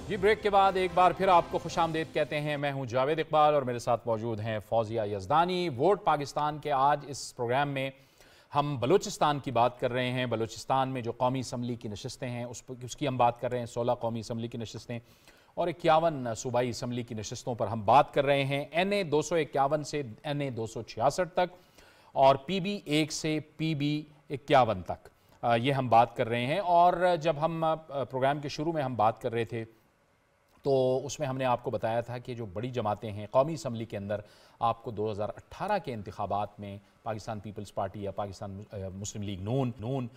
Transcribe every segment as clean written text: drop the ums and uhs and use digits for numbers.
जी break के बाद एक बार फिर आपको खुशामदीद कहते हैं। मैं हूं जावेद इकबाल और मेरे साथ मौजूद हैं फौजिया यज़दानी। वोट पाकिस्तान के आज इस प्रोग्राम में हम बलूचिस्तान की बात कर रहे हैं। बलूचिस्तान में जो कौमी असम्बली की नशस्तें हैं उसकी हम बात कर रहे हैं। 16 कौमी असम्बली की नशस्तें और 51 सूबाई असम्बली की नशस्तों पर हम बात कर रहे हैं। NA 251 से NA 266 तक और PB 1 से PB 51 तक ये हम बात कर रहे हैं। और जब हम प्रोग्राम के शुरू में हम बात कर रहे थे तो उसमें हमने आपको बताया था कि जो बड़ी जमातें हैं कौमी असम्बली के अंदर, आपको 2018 के इंतखाबात में पाकिस्तान पीपल्स पार्टी या पाकिस्तान मुस्लिम लीग नून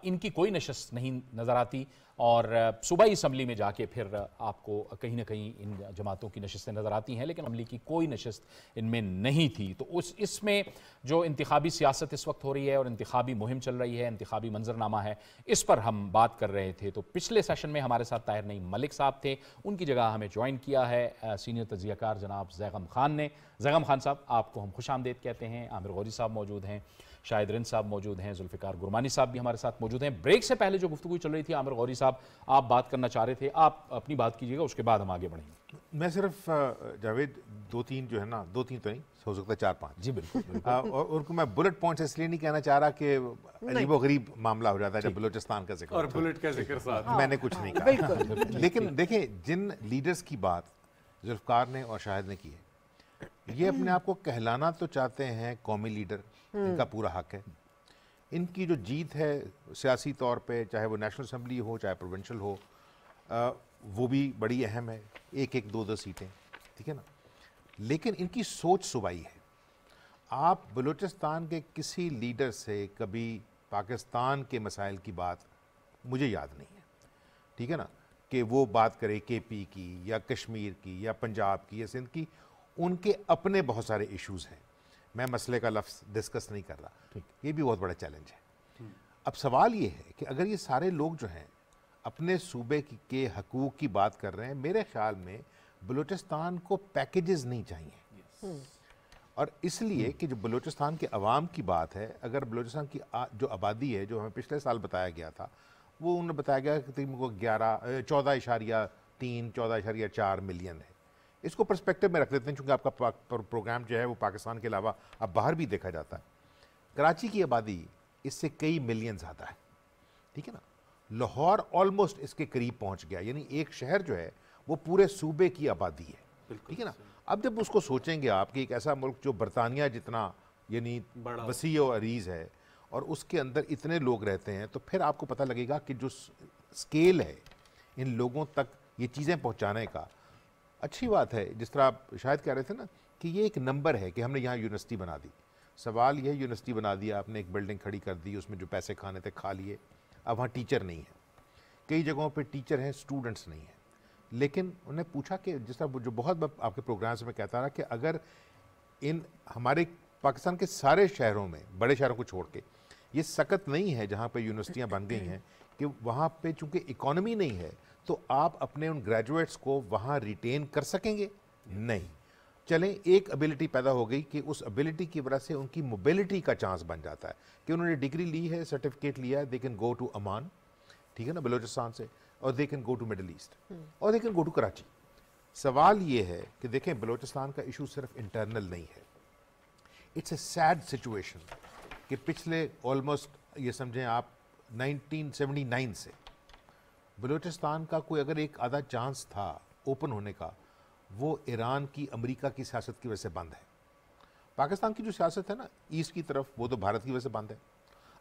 इनकी कोई नशस्त नहीं नज़र आती और सूबाई असम्बली में जाके फिर आपको कहीं ना कहीं इन जमातों की नशस्तें नज़र आती हैं, लेकिन असम्बली की कोई नशस्त इनमें नहीं थी। तो इसमें जो इंतखाबी सियासत इस वक्त हो रही है और इंतखाबी मुहिम चल रही है, इंतखाबी मंजरनामा है, इस पर हम बात कर रहे थे। तो पिछले सेशन में हमारे साथ ताहिर नईम मलिक साहब थे, उनकी जगह हमें ज्वाइन किया है सीनियर तजियाकार जनाब ज़ैगम खान ने। ज़ैगम खान साहब, आपको हम खुशामदीद कहते हैं। आमिर गौरी साहब मौजूद हैं, शाहिद रिंद साहब मौजूद हैं, जुल्फ़िकार गुरमानी साहब भी हमारे साथ मौजूद हैं। ब्रेक से पहले जो गुफ्तगू चल रही थी, आमिर गौरी साहब आप बात करना चाह रहे थे, आप अपनी बात कीजिएगा, उसके बाद हम आगे बढ़ेंगे। मैं सिर्फ जावेद दो तीन तो नहीं, हो सकता है 4-5। जी बिल्कुल। और उनको मैं बुलेट पॉइंट्स इसलिए नहीं कहना चाह रहा कि अजीबो गरीब मामला हो जाता है जब बलूचिस्तान का जिक्र और बुलेट का जिक्र साथ। मैंने कुछ नहीं कहा। लेकिन देखें, जिन लीडर्स की बात जुल्फ़िकार ने और शाहिद ने की है, ये अपने आप को कहलाना तो चाहते हैं कौमी लीडर, इनका पूरा हक है। इनकी जो जीत है सियासी तौर पे, चाहे वो नेशनल असम्बली हो चाहे प्रोविंशियल हो, वो भी बड़ी अहम है, 1-1, 2-2 सीटें, ठीक है ना। लेकिन इनकी सोच सूबाई है। आप बलूचिस्तान के किसी लीडर से कभी पाकिस्तान के मसाइल की बात मुझे याद नहीं है, ठीक है ना, कि वो बात करे KP की या कश्मीर की या पंजाब की या सिंध की। उनके अपने बहुत सारे इश्यूज़ हैं, मैं मसले का लफ्ज़ डिस्कस नहीं कर रहा, ये भी बहुत बड़ा चैलेंज है। अब सवाल ये है कि अगर ये सारे लोग जो हैं अपने सूबे के हकूक़ की बात कर रहे हैं, मेरे ख्याल में बलूचिस्तान को पैकेजेस नहीं चाहिए। और इसलिए कि जो बलूचिस्तान के अवाम की बात है, अगर बलूचिस्तान की जो आबादी है, जो हमें पिछले साल बताया गया था, वो उन्हें बताया गया कि तकरीबन 14.3 14.4 मिलियन है। इसको पर्सपेक्टिव में रख देते हैं, चूँकि आपका प्रोग्राम जो है वो पाकिस्तान के अलावा अब बाहर भी देखा जाता है। कराची की आबादी इससे कई मिलियन ज़्यादा है, ठीक है ना। लाहौर ऑलमोस्ट इसके करीब पहुंच गया, यानी एक शहर जो है वो पूरे सूबे की आबादी है, ठीक है ना। अब जब उसको सोचेंगे आप कि एक ऐसा मुल्क जो बरतानिया जितना यानी वसी और अरीज़ है और उसके अंदर इतने लोग रहते हैं, तो फिर आपको पता लगेगा कि जो स्केल है इन लोगों तक ये चीज़ें पहुँचाने का। अच्छी बात है, जिस तरह आप शायद कह रहे थे ना कि ये एक नंबर है कि हमने यहाँ यूनिवर्सिटी बना दी। सवाल यह, यूनिवर्सिटी बना दिया आपने, एक बिल्डिंग खड़ी कर दी, उसमें जो पैसे खाने थे खा लिए, अब वहाँ टीचर नहीं है। कई जगहों पे टीचर हैं, स्टूडेंट्स नहीं हैं। लेकिन उन्हें पूछा कि जिस तरह जो बहुत आपके प्रोग्राम्स में कहता रहा कि अगर इन हमारे पाकिस्तान के सारे शहरों में, बड़े शहरों को छोड़ के, ये सकत नहीं है जहाँ पे यूनिवर्सिटियाँ बन गई हैं कि वहाँ पे चूँकि इकॉनमी नहीं है तो आप अपने उन ग्रेजुएट्स को वहाँ रिटेन कर सकेंगे? नहीं। चलें, एक एबिलिटी पैदा हो गई कि उस एबिलिटी की वजह से उनकी मोबिलिटी का चांस बन जाता है कि उन्होंने डिग्री ली है, सर्टिफिकेट लिया है, दे कैन गो टू अमान, ठीक है ना, बलूचिस्तान से, और they can go to Middle East और they can go to Karachi. सवाल ये है कि देखें, बलूचिस्तान का इशू सिर्फ इंटरनल नहीं है। इट्स ए सैड सिचुएशन कि पिछले ऑलमोस्ट ये समझें आप 1979 से बलूचिस्तान का कोई अगर एक आधा चांस था ओपन होने का, वो ईरान की, अमेरिका की सियासत की वजह से बंद है। पाकिस्तान की जो सियासत है ना ईस्ट की तरफ, वो तो भारत की वजह से बंद है।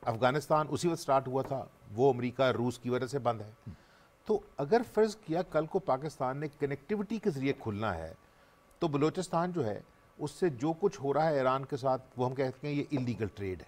अफ़गानिस्तान उसी वक्त स्टार्ट हुआ था, वो अमेरिका रूस की वजह से बंद है। तो अगर फ़र्ज़ किया कल को पाकिस्तान ने कनेक्टिविटी के ज़रिए खुलना है, तो बलूचिस्तान जो है उससे जो कुछ हो रहा है ईरान के साथ, वो हम कहते हैं ये इलीगल ट्रेड है,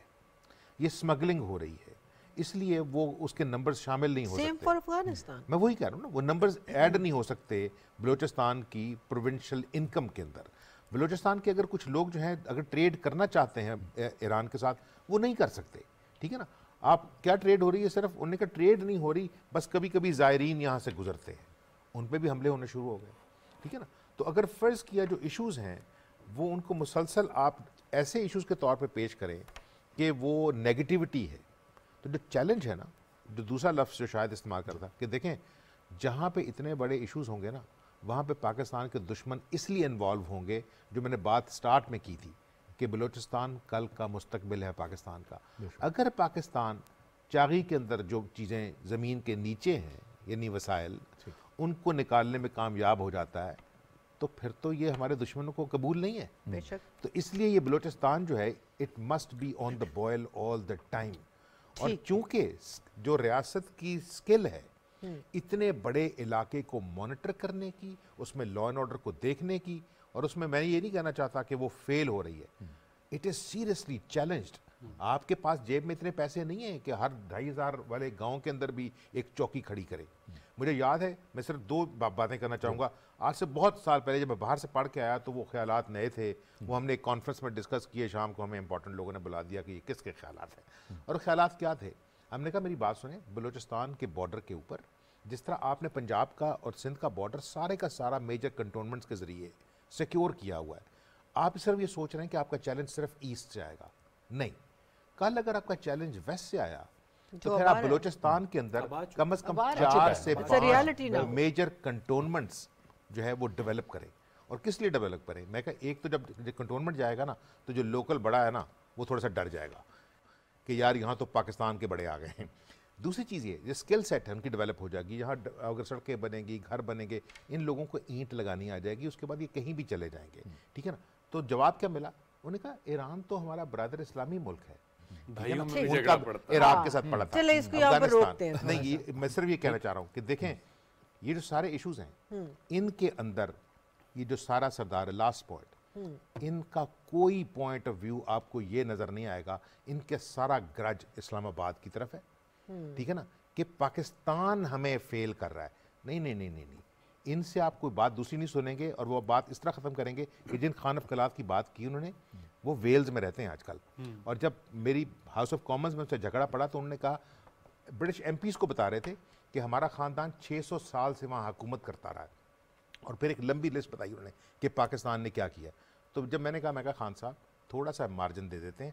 ये स्मगलिंग हो रही है, इसलिए वो उसके नंबर्स शामिल नहीं हो सकते। Same for Afghanistan. मैं वही कह रहा हूँ ना, वो नंबर्स ऐड नहीं हो सकते बलूचिस्तान की प्रोविंशियल इनकम के अंदर। बलूचिस्तान के अगर कुछ लोग जो हैं अगर ट्रेड करना चाहते हैं ईरान के साथ, वो नहीं कर सकते, ठीक है ना। आप क्या ट्रेड हो रही है, सिर्फ उन्हें का ट्रेड नहीं हो रही, बस कभी कभी ज़ायरीन यहाँ से गुजरते हैं, उन पर भी हमले होने शुरू हो गए, ठीक है ना। तो अगर फ़र्ज़ किया जो इशूज़ हैं वो उनको मुसलसल आप ऐसे इशूज़ के तौर पे पेश करें कि वो नेगेटिविटी है, तो जो चैलेंज है ना, जो दूसरा लफ्ज़ जो शायद इस्तेमाल करता कि देखें جہاں پہ اتنے بڑے ایشوز ہوں گے نا وہاں پہ پاکستان کے دشمن اس لیے انوالو ہوں گے, جو میں نے بات سٹارٹ میں کی تھی کہ بلوچستان کل کا مستقبل ہے پاکستان کا. اگر پاکستان چاغی کے اندر جو چیزیں زمین کے نیچے ہیں یعنی وسائل ان کو نکالنے میں کامیاب ہو جاتا ہے تو پھر تو یہ ہمارے دشمنوں کو قبول نہیں ہے. بے شک. تو اس لیے یہ بلوچستان جو ہے it must be on the boil all the time. اور چونکہ جو ریاست کی سکل ہے اتنے بڑے علاقے کو مانیٹر کرنے کی, اس میں لا اینڈ آرڈر کو دیکھنے کی, اور اس میں میں یہ نہیں کہنا چاہتا کہ وہ فیل ہو رہی ہے, اٹ از سیریسلی چیلنجڈ. آپ کے پاس جیب میں اتنے پیسے نہیں ہیں کہ ہر 2500 والے گاؤں کے اندر بھی ایک چوکی کھڑی کرے. مجھے یاد ہے, میں صرف 2 باتیں کرنا چاہوں گا. آج سے بہت سال پہلے جب میں باہر سے پڑھ کے آیا تو وہ خیالات نئے تھے, وہ ہم نے ایک کانفرنس میں ڈسکس کیے, شام کو ہمیں امپورٹنٹ لوگوں نے بلا دیا کہ یہ کس کے خیالات ہیں. اور خیالات کیا تھے؟ ہم نے کہا میری بات سنیں, بلوچستان کے بارڈر کے اوپر جس طرح آپ نے پنجاب کا اور سندھ کا بارڈر سارے کا سارا میجر کنٹونمنٹس کے ذریعے سیکیور کیا ہوا ہے, آپ صرف یہ سوچ رہے ہیں کہ آپ کا چیلنج صرف ایسٹ سے آئے گا. نہیں, کل اگر آپ کا چیلنج ویسٹ سے آیا تو پھر آپ بلوچستان کے اندر کم از کم 4 سے 5 میجر کنٹونمنٹس جو ہے وہ ڈیولپ کریں. اور کس لیے ڈیولپ کریں؟ میں کہا ایک تو جب کنٹونمنٹ جائے گا نا تو جو لوکل بڑا ہے نا وہ تھوڑا سا ڈر جائے گا کہ یار یہاں تو پاکستان کے بڑے آ گئے ہیں. دوسری چیز یہ اسکل سیٹ ہے ان کی ڈیولپ ہو جائے گی. یہاں اگر سڑکیں بنیں گی, گھر بنیں گے, ان لوگوں کو اینٹ لگانی آ جائے گی, اس کے بعد یہ کہیں بھی چلے جائیں گے. ٹھیک ہے نا. تو جواب کیا ملا؟ انہوں نے کہا ایران تو ہمارا برادر اسلامی ملک ہے, عراق کے ساتھ پڑا تھا, افغانستان نہیں. میں صرف یہ کہنا چاہ رہا ہوں کہ دیکھیں یہ جو سارے ایشوز ہیں ان کے اندر یہ جو سارا سردار ہے, لاسٹ پوائنٹ, ان کا کوئی پوائنٹ آف ویو آپ کو یہ نظر نہیں آئے گا ان کے سارا گرج اسلام آباد کی طرف ہے. ٹھیک ہے نا, کہ پاکستان ہمیں فیل کر رہا ہے. نہیں نہیں نہیں نہیں, ان سے آپ کوئی بات دوسری نہیں سنیں گے, اور وہ بات اس طرح ختم کریں گے کہ جن خان اف کی بات کی انہوں نے, وہ ویلز میں رہتے ہیں آج کل. اور جب میری ہاؤس آف کامنز میں ان سے جھگڑا پڑا تو انہوں نے کہا, برٹش ایم پیز کو بتا رہے تھے کہ ہمارا خاندان 600 سال سے وہاں حکومت کرتا رہا ہے, اور پھر ایک لمبی لسٹ بتائی انہوں نے کہ پاکستان نے کیا کیا. تو جب میں نے کہا خان صاحب تھوڑا سا مارجن دے دیتے ہیں,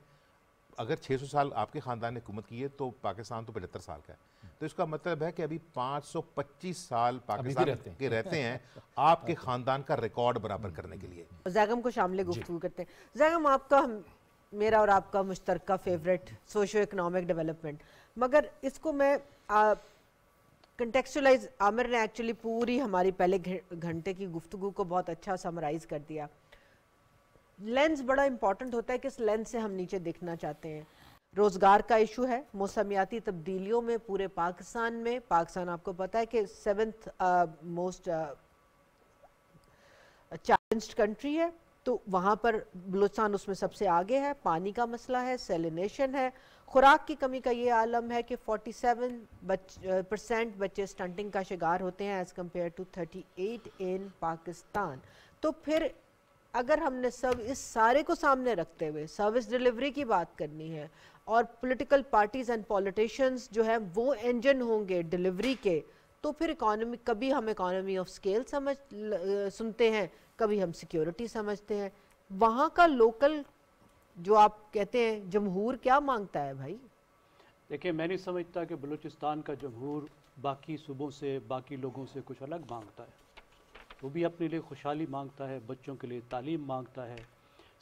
اگر 600 سال آپ کے خاندان نے حکومت کی ہے تو پاکستان تو 75 سال کا ہے, تو اس کا مطلب ہے کہ ابھی 525 سال پاکستان کے رہتے ہیں آپ کے خاندان کا ریکارڈ برابر کرنے کے لیے. زیغم کو شامل گفتگو کرتے ہیں. زیغم, آپ کا میرا اور آپ کا مشترکہ فیوریٹ سوشو اکنامک ڈیولپمنٹ, مگر اس کو میں کنٹیکسچولائز, عامر نے ایکچولی پوری ہماری پہلے گھنٹے کی گفتگو کو بہت اچھا سمرائز کر دیا. لینز بڑا امپورٹنٹ ہوتا ہے, کس لینز سے ہم نیچے دیکھنا چاہتے ہیں. روزگار کا ایشو ہے, موسمیاتی تبدیلیوں میں پورے پاکستان میں, پاکستان آپ کو پتا ہے کہ 7th موسٹ چیلنجڈ کنٹری ہے, تو وہاں پر بلوچستان اس میں سب سے آگے ہے. پانی کا مسئلہ ہے, سیلینیشن ہے, خوراک کی کمی کا یہ عالم ہے کہ 47% بچے سٹنٹنگ کا شکار ہوتے ہیں ایز کمپیئر ٹو 38 ان پاکستان. تو پھر اگر ہم نے سب اس سارے کو سامنے رکھتے ہوئے سروس ڈیلیوری کی بات کرنی ہے, اور پولیٹیکل پارٹیز اینڈ پولیٹیشنز جو ہیں وہ انجن ہوں گے ڈیلیوری کے, تو پھر اکانومی, کبھی ہم اکانومی آف اسکیل سنتے ہیں, کبھی ہم سیکیورٹی سمجھتے ہیں. وہاں کا لوکل جو آپ کہتے ہیں جمہور کیا مانگتا ہے بھائی؟ دیکھیں, میں نہیں سمجھتا کہ بلوچستان کا جمہور باقی صوبوں سے, باقی لوگوں سے کچھ الگ مانگتا ہے. وہ بھی اپنے لیے خوشحالی مانگتا ہے, بچوں کے لیے تعلیم مانگتا ہے,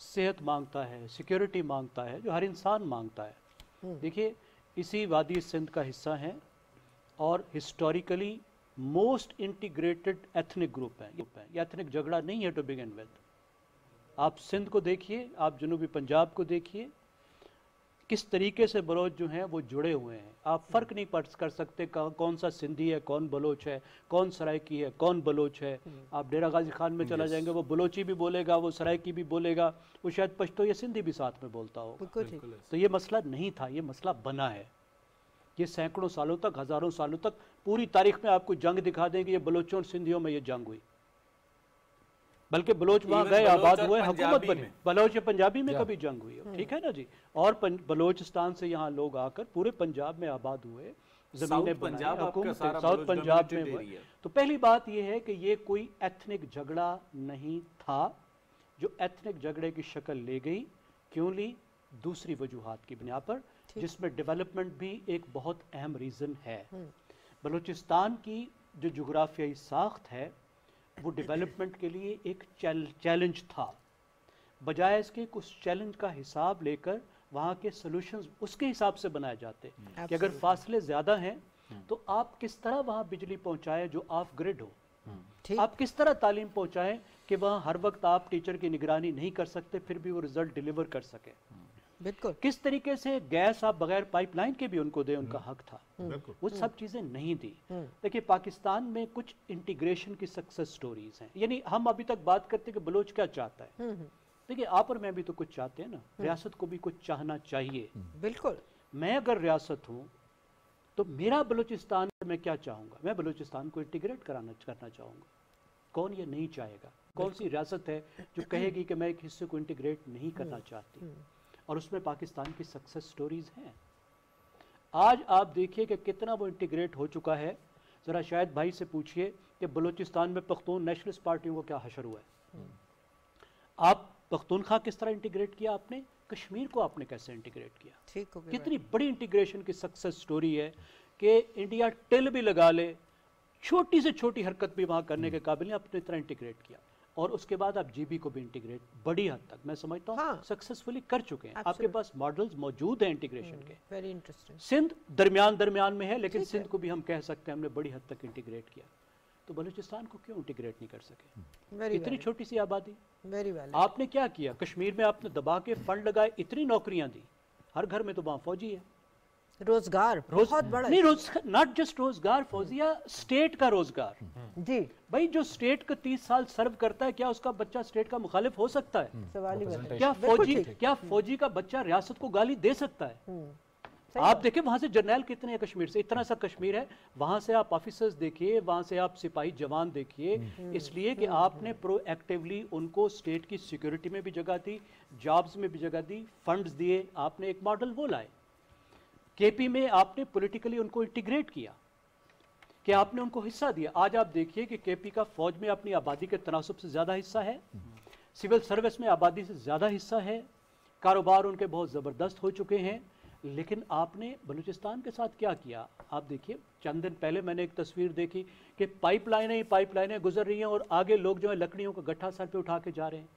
صحت مانگتا ہے, سیکیورٹی مانگتا ہے, جو ہر انسان مانگتا ہے. دیکھیے, اسی وادی سندھ کا حصہ ہیں اور historically most integrated ethnic group ہیں. یہ ایتھنک جھگڑا نہیں ہے ٹو بگن ود. آپ سندھ کو دیکھیے, آپ جنوبی پنجاب کو دیکھیے, کس طریقے سے بلوچ جو ہیں وہ جڑے ہوئے ہیں. آپ فرق نہیں کر سکتے کون سا سندھی ہے, کون بلوچ ہے, کون سرائکی ہے, کون بلوچ ہے. آپ ڈیرہ غازی خان میں چلا جائیں گے, وہ بلوچی بھی بولے گا, وہ سرائکی بھی بولے گا, وہ شاید پشتو یا سندھی بھی ساتھ میں بولتا ہو. تو یہ مسئلہ نہیں تھا, یہ مسئلہ بنا ہے. یہ سینکڑوں سالوں تک, ہزاروں سالوں تک, پوری تاریخ میں آپ کو جنگ دکھا دیں گے یہ بلوچوں اور سندھیوں میں یہ جنگ ہوئی. بلکہ بلوچ وہاں گئے, آباد ہوئے, حکومت بنے. بلوچ پنجابی میں کبھی جنگ ہوئی, ٹھیک ہے نا جی. اور بلوچستان سے یہاں لوگ آ کر پورے پنجاب میں آباد ہوئے, زمینیں بنائی, حکومت ساؤتھ پنجاب میں ہوئے. تو پہلی بات یہ ہے کہ یہ کوئی ایتھنک جھگڑا نہیں تھا. جو ایتھنک جھگڑے کی شکل لے گئی, کیوں لی؟ دوسری وجوہات کی بنا پر, جس میں ڈیولپمنٹ بھی ایک بہت اہم ریزن ہے. بلوچستان کی जो जुग्राफियाई साख्त है वो डेवलपमेंट के लिए एक चैलेंज था, बजाय इसके उस चैलेंज का हिसाब लेकर वहाँ के सॉल्यूशंस उसके हिसाब से बनाए जाते कि अगर फासले ज़्यादा हैं तो आप किस तरह वहाँ बिजली पहुँचाएं जो ऑफ ग्रिड हो, आप किस तरह तालीम पहुँचाएं कि वहाँ हर वक्त आप टीचर की निगरानी नहीं कर सकते फिर भी वो रिजल्ट डिलीवर कर सके। बिल्कुल। किस तरीके से गैस आप बगैर पाइपलाइन के भी उनको दें, उनका हक था, वो सब चीज़ें नहीं दी। देखिए पाकिस्तान में कुछ इंटीग्रेशन की सक्सेस स्टोरीज हैं, यानी हम अभी तक बात करते हैं कि बलोच क्या चाहता है। देखिए आप और मैं भी तो कुछ चाहते हैं ना, रियासत को भी कुछ चाहना चाहिए। बिल्कुल। मैं अगर रियासत हूँ तो मेरा बलूचिस्तान मैं क्या चाहूँगा, मैं बलूचिस्तान को इंटीग्रेट करना चाहूँगा। कौन ये नहीं चाहेगा? कौन सी रियासत है जो कहेगी कि मैं एक हिस्से को इंटीग्रेट नहीं करना चाहती? और उसमें पाकिस्तान की सक्सेस स्टोरीज हैं। आज आप देखिए कि कितना वो इंटीग्रेट हो चुका है। ज़रा शायद भाई से पूछिए कि बलूचिस्तान में पख्तून नेशनलिस्ट पार्टियों को क्या हशर हुआ है। आप पख्तूनख्वा किस तरह इंटीग्रेट किया आपने, कश्मीर को आपने कैसे इंटीग्रेट किया, ठीक हो गया। कितनी बड़ी इंटीग्रेशन की सक्सेस स्टोरी है कि इंडिया टिल भी लगा ले, छोटी से छोटी हरकत भी वहाँ करने के काबिल है, अपनी तरह इंटीग्रेट किया। और उसके बाद आप जीबी को भी इंटीग्रेट बड़ी हद तक मैं समझता हूँ सक्सेसफुली कर चुके हैं। आपके पास मॉडल्स मौजूद हैं इंटीग्रेशन के। Very interesting. सिंध दरमियान में है, लेकिन सिंध को भी हम कह सकते हैं हमने बड़ी हद तक इंटीग्रेट किया। तो बलूचिस्तान को क्यों इंटीग्रेट नहीं कर सके? इतनी छोटी सी आबादी। Very well. आपने क्या किया? कश्मीर में आपने दबा के फंड लगाए, इतनी नौकरियां दी, हर घर में तो वहाँ फौजी है। रोजगार बहुत बड़ा नहीं, नॉट जस्ट रोजगार फौजिया, स्टेट का रोजगार जी भाई। जो स्टेट का 30 साल सर्व करता है, क्या उसका बच्चा स्टेट का मुखालिफ हो सकता है? सवाल ही बता। क्या फौजी का बच्चा रियासत को गाली दे सकता है? आप देखिए वहां से जर्नैल कितने हैं कश्मीर से, इतना सा कश्मीर है, वहां से आप ऑफिसर्स देखिए, वहां से आप सिपाही जवान देखिए। इसलिए कि आपने प्रोएक्टिवली उनको स्टेट की सिक्योरिटी में भी जगह दी, जॉब्स में भी जगह दी, फंड्स दिए, आपने एक मॉडल वो लाए। केपी में आपने पॉलिटिकली उनको इंटीग्रेट किया कि आपने उनको हिस्सा दिया। आज आप देखिए कि केपी का फौज में अपनी आबादी के तनासब से ज़्यादा हिस्सा है, सिविल सर्विस में आबादी से ज़्यादा हिस्सा है, कारोबार उनके बहुत ज़बरदस्त हो चुके हैं। लेकिन आपने बलूचिस्तान के साथ क्या किया? आप देखिए चंद दिन पहले मैंने एक तस्वीर देखी कि पाइपलाइनें गुजर रही हैं और आगे लोग जो है लकड़ियों का गट्ठा सर पे उठा के जा रहे हैं।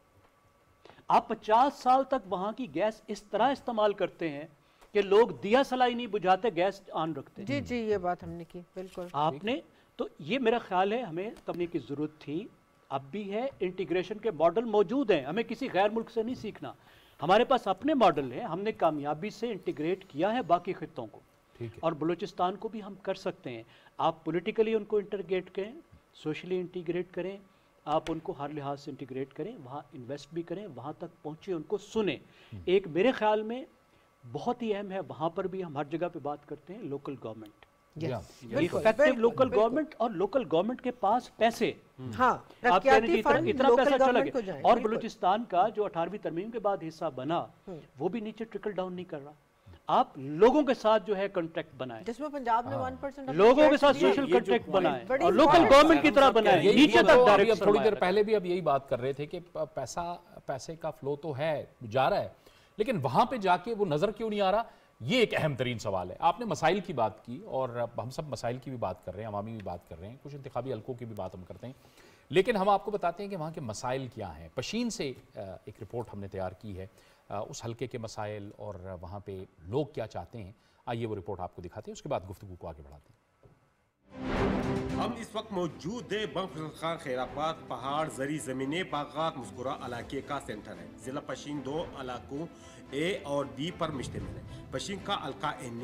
आप 50 साल तक वहाँ की गैस इस तरह इस्तेमाल करते हैं कि लोग दिया सलाई नहीं बुझाते, गैस ऑन रखते हैं। जी जी, ये बात हमने की, बिल्कुल आपने तो ये मेरा ख्याल है हमें करने की ज़रूरत थी, अब भी है। इंटीग्रेशन के मॉडल मौजूद हैं, हमें किसी गैर मुल्क से नहीं सीखना, हमारे पास अपने मॉडल हैं। हमने कामयाबी से इंटीग्रेट किया है बाकी खित्तों को, और बलूचिस्तान को भी हम कर सकते हैं। आप पॉलिटिकली उनको इंटीग्रेट करें, सोशली इंटीग्रेट करें, आप उनको हर लिहाज से इंटीग्रेट करें, वहाँ इन्वेस्ट भी करें, वहाँ तक पहुँचे, उनको सुने। एक मेरे ख्याल में बहुत ही अहम है, वहाँ पर भी हम हर जगह पे बात करते हैं local government, effective local government, और लोकल गवर्नमेंट के पास पैसे, आप कहने की इतना पैसा चला गया। और बलूचिस्तान का जो 18वीं तरमीम के बाद हिस्सा बना वो भी नीचे ट्रिकल डाउन नहीं कर रहा। आप लोगों के साथ जो है कॉन्ट्रैक्ट बनाए, जिसमें पंजाब ने 1% लोगों के साथ सोशल कॉन्ट्रैक्ट बनाए और लोकल गवर्नमेंट की तरह बनाए, नीचे तक डायरेक्ट। थोड़ी देर पहले भी अब यही बात कर रहे थे कि पैसे का फ्लो तो है, जा रहा है, लेकिन वहां पे जाके वो नजर क्यों नहीं आ रहा? ये एक अहम तरीन सवाल है। आपने मसाइल की बात की और हम सब मसाइल की भी बात कर रहे हैं, अवामी भी बात कर रहे हैं, कुछ इंतखाबी हलकों की भी बात हम करते हैं, लेकिन हम आपको बताते हैं कि वहाँ के मसाइल क्या हैं। पशीन से एक रिपोर्ट हमने तैयार की है, उस हलके के मसाइल और वहाँ पे लोग क्या चाहते हैं। आइए वो रिपोर्ट आपको दिखाते हैं, उसके बाद गुफ्तगू को आगे बढ़ाते हैं। हम इस वक्त मौजूद है बम फजल खान खैराबाद पहाड़ जरी ज़मीनें बागात मुस्कुरा इलाके का सेंटर है। ज़िला पशीन 2 इलाकों ए और बी पर मुश्तमिल है। पशीन का हल्का एन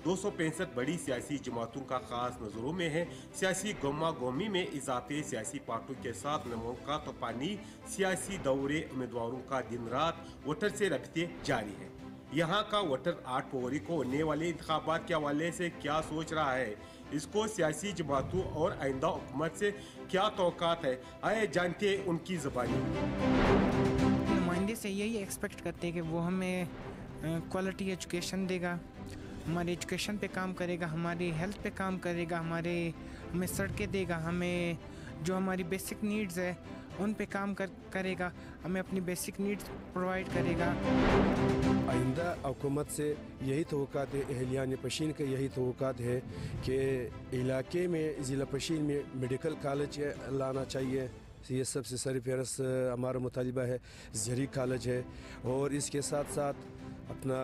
265 बड़ी सियासी जमातों का खास नजरों में है। सियासी गोमा गोमी में इजाफे सियासी पार्टियों के साथ नमों का तो पानी सियासी दौरे उम्मीदवारों का दिन रात वोटर से रखते जारी है। यहाँ का वोटर 8 फरवरी को होने वाले इंतखाबात के हवाले से क्या सोच रहा है, इसको सियासी जमातों और आइंदा हुकूमत से क्या तौक़ात है, आए जानते हैं उनकी ज़बानी। नुमाइंदे से यही एक्सपेक्ट करते हैं कि वो हमें क्वालिटी एजुकेशन देगा, हमारे एजुकेशन पे काम करेगा, हमारी हेल्थ पे काम करेगा, हमें सड़कें देगा, हमें जो हमारी बेसिक नीड्स है उन पे काम करेगा, हमें अपनी बेसिक नीड्स प्रोवाइड करेगा। आइंदा हुकूमत से यही तवक्कात है, अहलियान पशीन का यही तवक्कात है कि इलाके में ज़िला पशीन में मेडिकल कॉलेज लाना चाहिए। ये सबसे सरफहरस्त हमारा मुतालिबा है। ज़री कॉलेज है और इसके साथ साथ अपना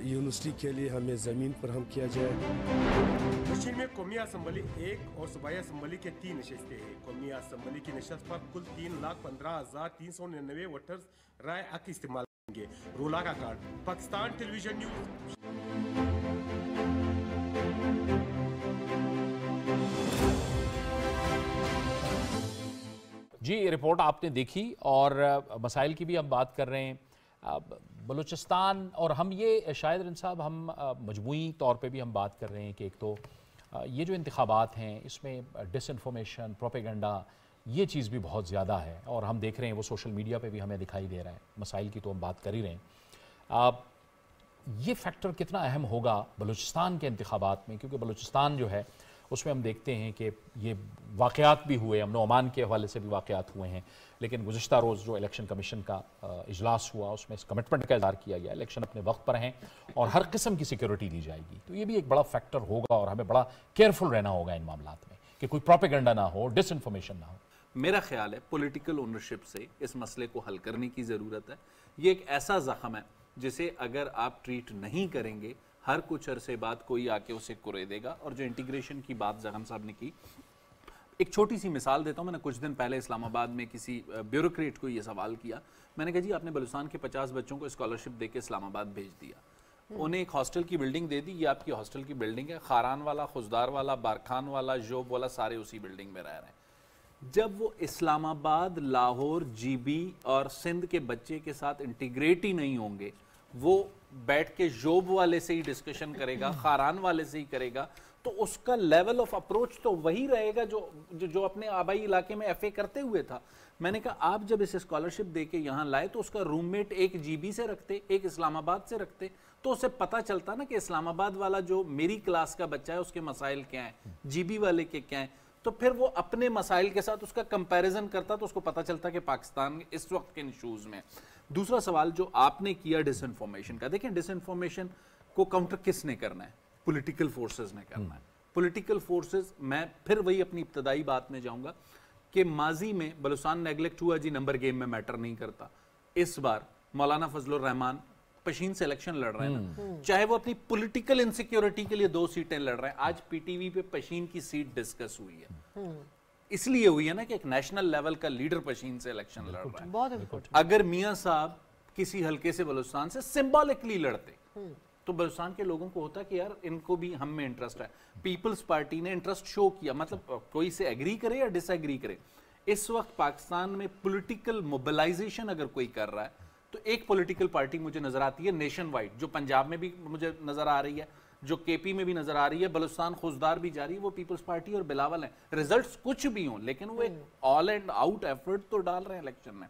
यूनिवर्सिटी के लिए हमें ज़मीन पर हम किया जाए। पश्चिम में कौमी असम्बली 1 और सूबाई असम्बली के 3 नशस्तें हैं। कौमी असम्बली की नशस्त पर कुल 3,15,399 वोटर्स राय हक इस्तेमाल करेंगे। रोला का कार्ड। Pakistan television news. जी, रिपोर्ट आपने देखी और मसाइल की भी हम बात कर रहे हैं। बलूचिस्तान और हम ये शायद रिन साहब हम मजमूई तौर पे भी हम बात कर रहे हैं कि एक तो ये जो इंतखाबात हैं इसमें डिसइंफॉर्मेशन, प्रोपेगेंडा, ये चीज़ भी बहुत ज़्यादा है और हम देख रहे हैं वो सोशल मीडिया पे भी हमें दिखाई दे रहा है। मसाइल की तो हम बात कर ही रहे हैं। ये फैक्टर कितना अहम होगा बलूचिस्तान के इंतखाबात में, क्योंकि बलूचिस्तान जो है उसमें हम देखते हैं कि ये वाक़यात भी हुए, अमन अमान के हवाले से भी वाक़यात हुए हैं, लेकिन गुज़िश्ता रोज़ जो इलेक्शन कमीशन का इजलास हुआ उसमें इस कमिटमेंट का इज़हार किया गया, इलेक्शन अपने वक्त पर हैं और हर किस्म की सिक्योरिटी दी जाएगी। तो ये भी एक बड़ा फैक्टर होगा और हमें बड़ा केयरफुल रहना होगा इन मामलात में कि कोई प्रोपेगेंडा ना हो, डिसइंफॉर्मेशन ना हो। मेरा ख्याल है पॉलिटिकल ओनरशिप से इस मसले को हल करने की ज़रूरत है। ये एक ऐसा ज़ख्म है जिसे अगर आप ट्रीट नहीं करेंगे, हर कुछ अरसे बाद कोई आके उसे कुरे देगा। और जो इंटीग्रेशन की बात जगन साहब ने की, एक छोटी सी मिसाल देता हूँ। मैंने कुछ दिन पहले इस्लामाबाद में किसी ब्यूरोक्रेट को ये सवाल किया, मैंने कहा जी आपने बलूचिस्तान के 50 बच्चों को स्कॉलरशिप दे के इस्लामाबाद भेज दिया, उन्हें एक हॉस्टल की बिल्डिंग दे दी, ये आपकी हॉस्टल की बिल्डिंग है, खारान वाला, खुजदार वाला, बारखान वाला, जोब वाला सारे उसी बिल्डिंग में रह रहे हैं। जब वो इस्लामाबाद, लाहौर, जीबी और सिंध के बच्चे के साथ इंटीग्रेट ही नहीं होंगे, वो बैठ के जोब वाले से ही डिस्कशन करेगा, खारान वाले से ही करेगा, तो उसका लेवल ऑफ अप्रोच तो वही रहेगा जो अपने आबाई इलाके में एफए करते हुए था। मैंने कहा आप जब इसे स्कॉलरशिप देके यहाँ लाए तो उसका रूममेट एक जीबी से रखते, एक इस्लामाबाद से रखते, तो उसे पता चलता ना कि इस्लामाबाद वाला जो मेरी क्लास का बच्चा है उसके मसाइल क्या हैं, जीबी वाले के क्या हैं, तो फिर वो अपने मसाइल के साथ उसका कंपैरिजन करता तो उसको पता चलता कि पाकिस्तान इस वक्त के इशूज में। दूसरा सवाल जो आपने किया डिसइंफॉर्मेशन का, देखिए डिसइंफॉर्मेशन को काउंटर किसने करना है? पॉलिटिकल फोर्सेस ने करना है। पॉलिटिकल फोर्सेस, मैं फिर वही अपनी इब्तदाई बात में जाऊंगा कि माजी में बलूचिस्तान नेगलेक्ट हुआ जी, नंबर गेम में मैटर नहीं करता। इस बार मौलाना फजलुर रहमान पशीन से इलेक्शन लड़ रहे हैं ना, चाहे वो अपनी पॉलिटिकल इनसिक्योरिटी के लिए 2 सीटें लड़ रहे हैं। आज पीटीवी पे पशीन की सीट डिस्कस हुई है, इसलिए हुई है ना कि एक नेशनल लेवल का लीडर पशीन से इलेक्शन लड़ रहा है। बहुत इम्पोर्टेंट। अगर मियां साहब किसी हल्के से बलूचिस्तान से सिंबॉलिकली लड़ते तो बलूचिस्तान के लोगों को होता कि यार इनको भी हम में इंटरेस्ट है। पीपल्स पार्टी ने इंटरेस्ट शो किया, मतलब कोई से एग्री करे या डिसएग्री करे। इस वक्त पाकिस्तान में पॉलिटिकल मोबिलाइजेशन अगर कोई कर रहा है तो एक पॉलिटिकल पार्टी मुझे नजर आती है नेशन वाइड, जो पंजाब में भी मुझे नजर आ रही है, जो केपी में भी नजर आ रही है, बलूचिस्तान खुजदार भी जा रही है, वो पीपल्स पार्टी और बिलावल है। रिजल्ट्स कुछ भी हों लेकिन वो एक ऑल एंड आउट एफर्ट तो डाल रहे हैं इलेक्शन में।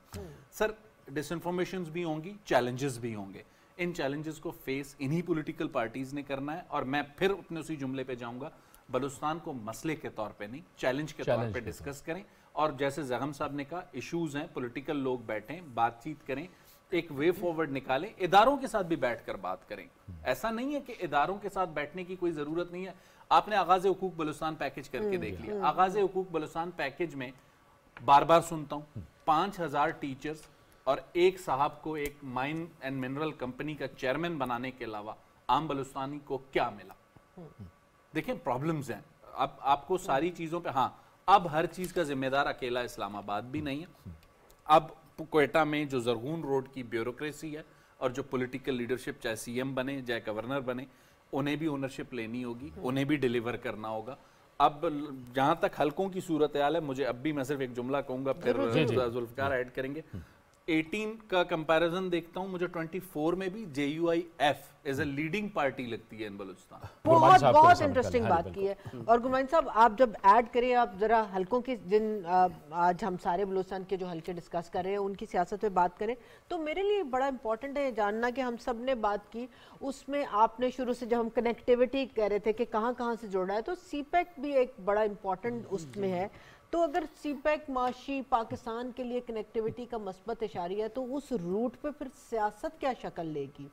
सर डिसइंफॉर्मेशन भी होंगी, चैलेंजेस भी होंगे, इन चैलेंजेस को फेस इन्हीं पॉलिटिकल पार्टीज ने करना है। और मैं फिर अपने उसी जुमले पे जाऊंगा, बलूचिस्तान को मसले के तौर पे नहीं, चैलेंज के तौर पे डिस्कस करें। और जैसे जगम साहब ने कहा, इश्यूज हैं, पॉलिटिकल लोग बैठें, बातचीत करें, एक वे फॉरवर्ड निकालें, इदारों के साथ भी बैठकर बात करें। ऐसा नहीं है कि इदारों के साथ बैठने की कोई जरूरत नहीं है। आपने आगाज़ हुकूक बलूचिस्तान पैकेज करके देख लिया। आगाज़ हुकूक बलूचिस्तान पैकेज में बार बार सुनता हूँ 5000 टीचर्स और एक साहब को एक माइन एंड मिनरल कंपनी का चेयरमैन बनाने के अलावा आम बलूचिस्तानी को क्या मिला? देखिए प्रॉब्लम्स हैं। अब आपको सारी चीजों पे, हाँ अब हर चीज का जिम्मेदार अकेला इस्लामाबाद भी नहीं है। अब क्वेटा में जो जरगून रोड की ब्यूरोक्रेसी है और जो पॉलिटिकल लीडरशिप, चाहे सीएम बने चाहे गवर्नर बने, उन्हें भी ओनरशिप लेनी होगी, उन्हें भी डिलीवर करना होगा। अब जहां तक हलकों की सूरत हाल है, मुझे अब भी मैं सिर्फ एक जुमला कहूंगा फिर जुल्फकार ऐड करेंगे। 18 का कंपैरिजन देखता हूं, मुझे 24 में भी JUIF as a leading party लगती है इन बलूचिस्तान। बहुत बहुत इंटरेस्टिंग बात की है। और गुरमान साहब, आप जब ऐड करें, आप जरा हलकों की, जिन आज हम सारे बलूचिस्तान के जो हलके डिस्कस कर रहे हैं उनकी सियासत पे बात करें, तो मेरे लिए बड़ा इंपॉर्टेंट है जानना कि हम सब ने बात की, उसमें आपने शुरू से जब हम कनेक्टिविटी कह रहे थे कि कहाँ कहाँ से जोड़ा है, तो सीपैक भी एक बड़ा इंपॉर्टेंट उसमें है। तो अगर सीपैक माशी पाकिस्तान के लिए कनेक्टिविटी का मस्बत इशारी है, तो उस रूट पे फिर सियासत क्या शक्ल लेगी?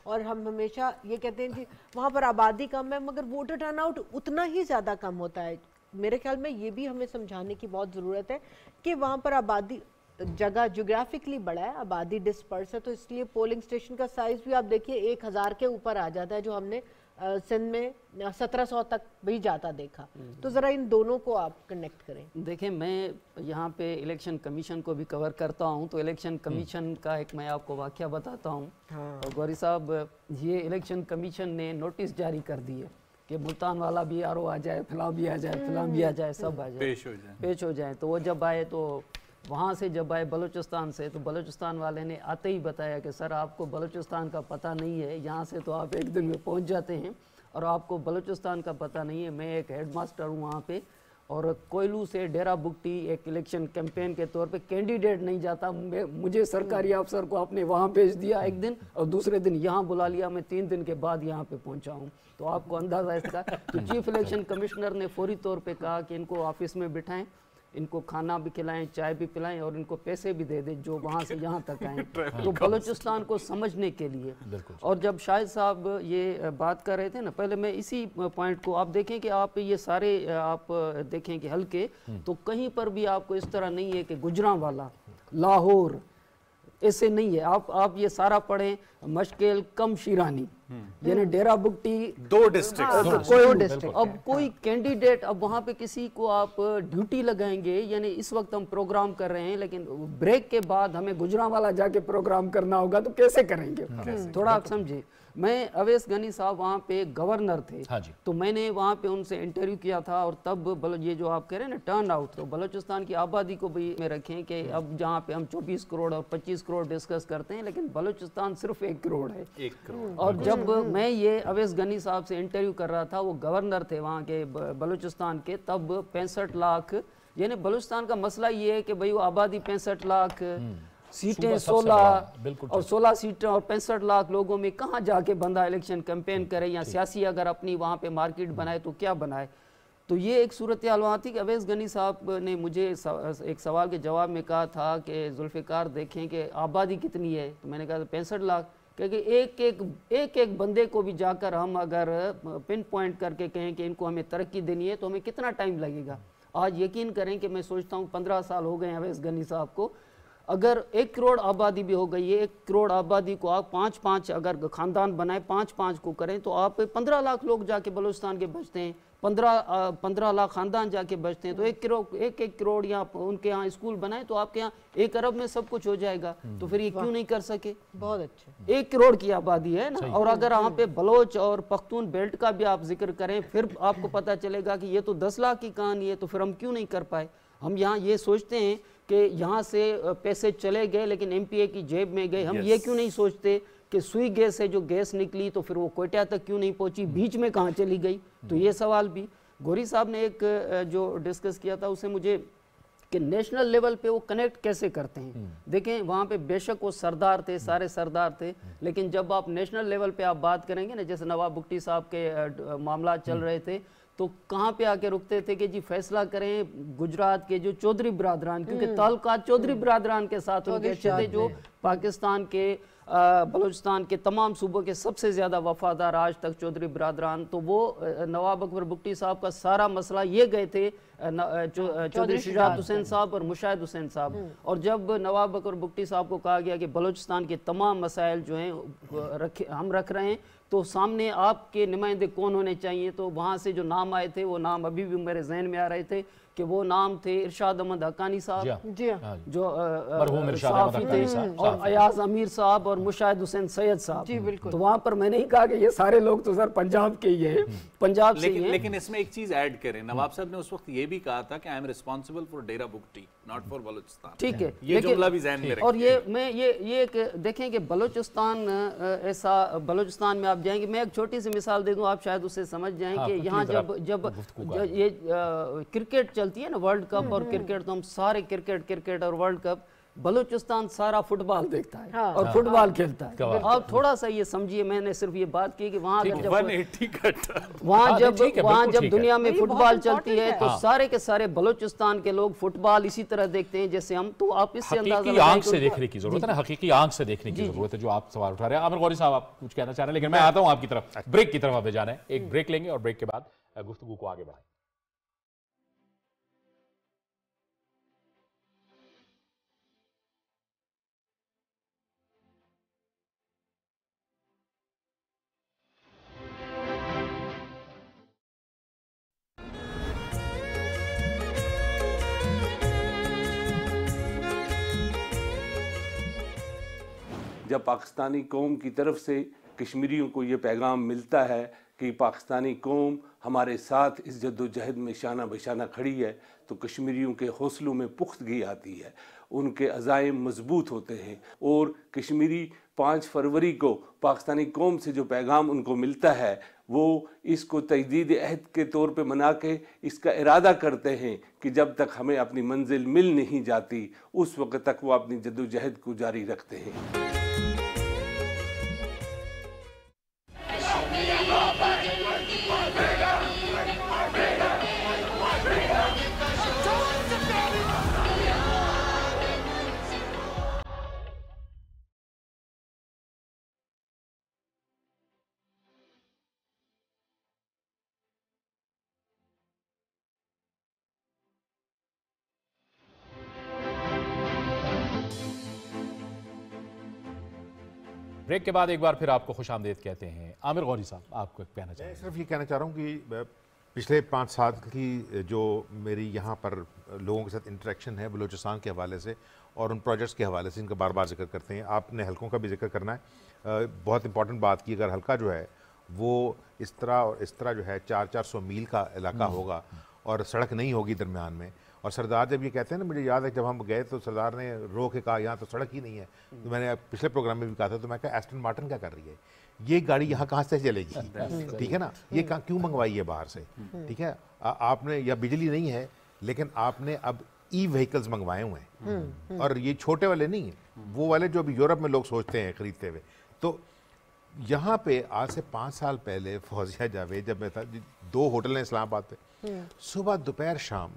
और हम हमेशा ये कहते हैं कि वहाँ पर आबादी कम है मगर वोटर टर्नआउट उतना ही ज़्यादा कम होता है। मेरे ख्याल में ये भी हमें समझाने की बहुत ज़रूरत है कि वहाँ पर आबादी जगह जोग्राफिकली बड़ा है, आबादी डिस्पर्स है, तो इसलिए पोलिंग स्टेशन का साइज़ भी आप देखिए 1000 के ऊपर आ जाता है, जो हमने सिंध में 1700 तक भी जाता देखा। तो ज़रा इन दोनों को आप कनेक्ट करें। देखें, मैं यहाँ पे इलेक्शन कमीशन को भी कवर करता हूँ, तो इलेक्शन कमीशन का एक मैं आपको वाक़या बताता हूँ। और गौरी साहब, ये इलेक्शन कमीशन ने नोटिस जारी कर दी है कि मुल्तान वाला भी आर आ जाए, फलां भी आ जाए, फलां भी आ जाए, सब आ जाए, पेश हो जाए। तो वो जब आए, तो वहाँ से जब आए बलूचिस्तान से, तो बलूचिस्तान वाले ने आते ही बताया कि सर आपको बलूचिस्तान का पता नहीं है, यहाँ से तो आप एक दिन में पहुँच जाते हैं और आपको बलूचिस्तान का पता नहीं है। मैं एक हेड मास्टर हूँ वहाँ पे, और कोयलू से डेरा बुगटी एक इलेक्शन कैंपेन के तौर पे कैंडिडेट नहीं जाता, मुझे सरकारी अफसर को आपने वहाँ भेज दिया एक दिन और दूसरे दिन यहाँ बुला लिया, मैं 3 दिन के बाद यहाँ पे पहुँचा हूँ। तो आपको अंदाज़ा इसका। तो चीफ इलेक्शन कमिश्नर ने फौरी तौर पे कहा कि इनको ऑफिस में बिठाएं, इनको खाना भी खिलाएं, चाय भी पिलाएं और इनको पैसे भी दे दें जो वहाँ से यहाँ तक आएँ, तो बलूचिस्तान को समझने के लिए। और जब शाहिद साहब ये बात कर रहे थे ना, पहले मैं इसी पॉइंट को आप देखें कि आप ये सारे आप देखें कि हल्के, तो कहीं पर भी आपको इस तरह नहीं है कि गुजरांवाला, लाहौर, ऐसे नहीं है। आप ये सारा पढ़ें, मशकेल कम शीरानी, यानी डेरा बुगटी 2 डिस्ट्रिक्ट। अब कोई कैंडिडेट, अब वहाँ पे किसी को आप ड्यूटी लगाएंगे, यानी इस वक्त हम प्रोग्राम कर रहे हैं लेकिन ब्रेक के बाद हमें गुजरांवाला जाके प्रोग्राम करना होगा, तो कैसे करेंगे? थोड़ा आप समझे। मैं अवैस गनी साहब वहाँ पे गवर्नर थे, तो मैंने वहाँ पे उनसे इंटरव्यू किया था, और तब ये जो आप कह रहे हैं ना टर्न आउट, तो बलूचिस्तान की आबादी को भी में रखें कि अब जहाँ पे हम 24 करोड़ और 25 करोड़ डिस्कस करते हैं, लेकिन बलूचिस्तान सिर्फ 1 करोड़ है। 1 करोड़। और जब मैं ये अवैस गनी साहब से इंटरव्यू कर रहा था, वो गवर्नर थे वहाँ के बलूचिस्तान के, तब 65 लाख, यानी बलूचिस्तान का मसला ये है कि भाई वो आबादी 65 लाख, सीटें 16 और 16 सीटें और 65 लाख लोगों में कहाँ जाके बंदा इलेक्शन कैंपेन करे, या सियासी अगर अपनी वहाँ पे मार्केट बनाए तो क्या बनाए। तो ये एक सूरत हाल वहाँ थी कि अवैस गनी साहब ने मुझे एक सवाल के जवाब में कहा था कि जुल्फ़िकार देखें कि आबादी कितनी है, तो मैंने कहा 65 लाख, क्योंकि एक बंदे को भी जाकर हम अगर पिन पॉइंट करके कहें कि इनको हमें तरक्की देनी है तो हमें कितना टाइम लगेगा। आज यकीन करें कि मैं सोचता हूँ 15 साल हो गए अवैस गनी साहब को, अगर 1 करोड़ आबादी भी हो गई है, 1 करोड़ आबादी को आप 5-5 अगर खानदान बनाए, 5-5 को करें, तो आप 15 लाख लोग जाके बलूचिस्तान के बचते हैं, 15 लाख खानदान जाके बचते हैं, तो 1 करोड़ या उनके यहाँ स्कूल बनाए तो आपके यहाँ 1 अरब में सब कुछ हो जाएगा। तो फिर ये क्यों नहीं कर सके? बहुत अच्छे। 1 करोड़ की आबादी है ना, और अगर यहाँ पे बलोच और पख्तून बेल्ट का भी आप जिक्र करें, फिर आपको पता चलेगा कि ये तो 10 लाख की कहानी है, तो फिर हम क्यों नहीं कर पाए? हम यहाँ ये सोचते हैं कि यहाँ से पैसे चले गए लेकिन एमपीए की जेब में गए, हम ये क्यों नहीं सोचते कि सुई गैस से जो गैस निकली तो फिर वो कोयटा तक क्यों नहीं पहुंची, बीच में कहाँ चली गई? तो ये सवाल भी गौरी साहब ने एक जो डिस्कस किया था उससे मुझे कि नेशनल लेवल पे वो कनेक्ट कैसे करते हैं। देखें, वहाँ पे बेशक वो सरदार थे, सारे सरदार थे, लेकिन जब आप नेशनल लेवल पे आप बात करेंगे ना, जैसे नवाब बुगटी साहब के मामला चल रहे थे, तो कहाँ पे आके रुकते थे कि जी फैसला करें गुजरात के जो चौधरी बिरादरान, क्योंकि ताल्लुकात चौधरी बिरादरान के साथ उनके अच्छे थे, जो पाकिस्तान के बलूचिस्तान के तमाम सूबों के सबसे ज़्यादा वफादार आज तक चौधरी बिरादरान। तो वो नवाब अकबर बुगटी साहब का सारा मसला ये गए थे चौधरी शुजात हुसैन साहब और मुशाहिद हुसैन साहब, और जब नवाब अकबर बुगटी साहब को कहा गया कि बलूचिस्तान के तमाम मसाइल जो हैं हम रख रहे हैं, तो सामने आपके नुमाइंदे कौन होने चाहिए, तो वहाँ से जो नाम आए थे वो नाम अभी भी मेरे जहन में आ रहे थे कि वो नाम थे इरशाद अहमद हक्कानी साहब, जो साफ़ी थे, और अयाज अमीर साहब और मुशाहिद हुसैन सैयद साहब। तो वहाँ पर मैंने ही कहा कि ये सारे लोग तो सर पंजाब के ही हैं, पंजाब से ही हैं। लेकिन इसमें एक चीज ऐड करें, नवाब साहब ने उस वक्त ये भी कहा था कि I am responsible for Dera Bugti, not for Balochistan. ठीक है, ये जुमला भी ज़हन में रखिए। और ये देखें कि बलूचिस्तान ऐसा, बलूचिस्तान में आप जाएंगे, मैं एक छोटी सी मिसाल दे दूं, आप शायद उससे समझ जाएं कि यहाँ जब ये क्रिकेट चलती है ना, वर्ल्ड कप और क्रिकेट, तो हम सारे क्रिकेट और वर्ल्ड कप, बलूचिस्तान सारा फुटबॉल देखता है और फुटबॉल खेलता है। आप थोड़ा सा ये समझिए, मैंने सिर्फ ये बात की कि वहाँ जब दुनिया में फुटबॉल चलती है तो सारे के सारे बलूचिस्तान के लोग फुटबॉल इसी तरह देखते हैं जैसे हम। तो आप इससे अंदाजा आंख से देखने की जरूरत है ना, हकीकी आंख से देखने की जरूरत है, जो आप सवाल उठा रहे हैं। आमिर गौरी साहब, आप कुछ कहना चाह रहे हैं, लेकिन मैं आता हूँ आपकी तरफ, ब्रेक की तरफ हमें जाना है। एक ब्रेक लेंगे और ब्रेक के बाद गुफ्तगू को आगे बढ़ाएंगे। जब पाकिस्तानी कौम की तरफ से कश्मीरियों को ये पैगाम मिलता है कि पाकिस्तानी कौम हमारे साथ इस जद्दोजहद में शाना बशाना खड़ी है, तो कश्मीरियों के हौसलों में पुख्तगी आती है, उनके अज़ाइम मजबूत होते हैं। और कश्मीरी 5 फरवरी को पाकिस्तानी कौम से जो पैगाम उनको मिलता है, वो इसको तजदीद अहद के तौर पे मना के इसका इरादा करते हैं कि जब तक हमें अपनी मंजिल मिल नहीं जाती, उस वक्त तक वो अपनी जद्दोजहद को जारी रखते हैं। ब्रेक के बाद एक बार फिर आपको खुशामदीद कहते हैं। आमिर गौरी साहब, आपको कहना चाहिए। मैं सिर्फ ये कहना चाह रहा हूँ कि पिछले 5 साल की जो मेरी यहाँ पर लोगों के साथ इंटरेक्शन है बलूचिस्तान के हवाले से और उन प्रोजेक्ट्स के हवाले से, इनका बार बार जिक्र करते हैं। आपने हलकों का भी जिक्र करना है। बहुत इंपॉर्टेंट बात की, अगर हल्का जो है वो इस तरह जो है 400 मील का इलाका होगा और सड़क नहीं होगी दरमियान में, और सरदार जब ये कहते हैं ना, मुझे याद है जब हम गए तो सरदार ने रो के कहा यहाँ तो सड़क ही नहीं है। तो मैंने पिछले प्रोग्राम में भी कहा था, तो मैं कहा एस्टन मार्टिन क्या कर रही है, ये गाड़ी यहाँ कहाँ से चलेगी, ठीक है ना, ये क्यों मंगवाई है बाहर से, ठीक है। आपने, या बिजली नहीं है लेकिन आपने अब ई व्हीकल्स मंगवाए हुए हैं, और ये छोटे वाले नहीं है, वो वाले जो अभी यूरोप में लोग सोचते हैं खरीदते हुए। तो यहाँ पे आज से 5 साल पहले फौजिया जावेद जब मैं था, 2 होटल हैं इस्लामाबाद पे, सुबह दोपहर शाम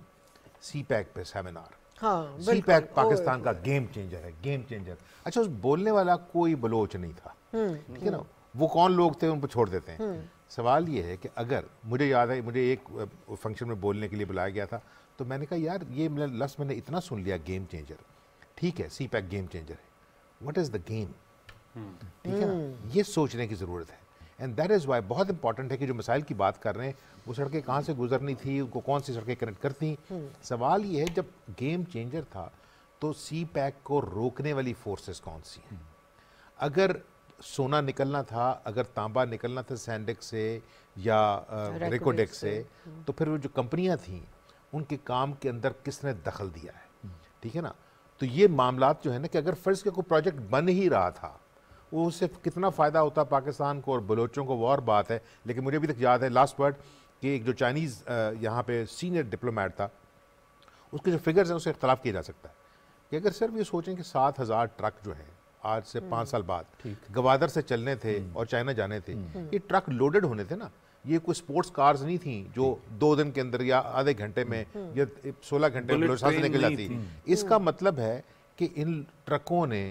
सी पैक पे सेमिनार। सी पैक पाकिस्तान का गेम चेंजर है, गेम चेंजर। अच्छा, उस बोलने वाला कोई बलोच नहीं था, ठीक है ना, वो कौन लोग थे उनको छोड़ देते हैं। सवाल ये है कि अगर मुझे याद है, मुझे एक फंक्शन में बोलने के लिए बुलाया गया था, तो मैंने कहा यार ये लफ्ज़ मैंने इतना सुन लिया, गेम चेंजर, ठीक है सी पैक गेम चेंजर है, व्हाट इज़ द गेम, ठीक है ना, ये सोचने की ज़रूरत है। एंड दैट इज़ वाई बहुत इंपॉर्टेंट है कि जो मसाइल की बात कर रहे हैं, वो सड़कें कहाँ से गुजरनी थी, उनको कौन सी सड़कें कनेक्ट करती। सवाल ये है, जब गेम चेंजर था तो सी पैक को रोकने वाली फोर्सेस कौन सी हैं। अगर सोना निकलना था, अगर तांबा निकलना था सैंडेक से या रेकोडेक से, तो फिर वो जो कंपनियां थीं उनके काम के अंदर किसने दखल दिया है, ठीक है ना। तो ये मामलात जो है ना, कि अगर फर्ज के कोई प्रोजेक्ट बन ही रहा था, वो उससे कितना फ़ायदा होता पाकिस्तान को और बलोचों को, वो और बात है। लेकिन मुझे अभी तक याद है लास्ट वर्ड कि एक जो चाइनीज़ यहाँ पे सीनियर डिप्लोमेट था, उसके जो फिगर्स हैं उससे इख्तलाफ किया जा सकता है कि अगर सिर्फ ये सोचें कि 7000 ट्रक जो हैं आज से 5 साल बाद गवादर से चलने थे और चाइना जाने थे, ये ट्रक लोडेड होने थे ना, ये कोई स्पोर्ट्स कार्स नहीं थी जो 2 दिन के अंदर या आधे घंटे में या 16 घंटे में बलूचिस्तान से निकल जाती। इसका मतलब है कि इन ट्रकों ने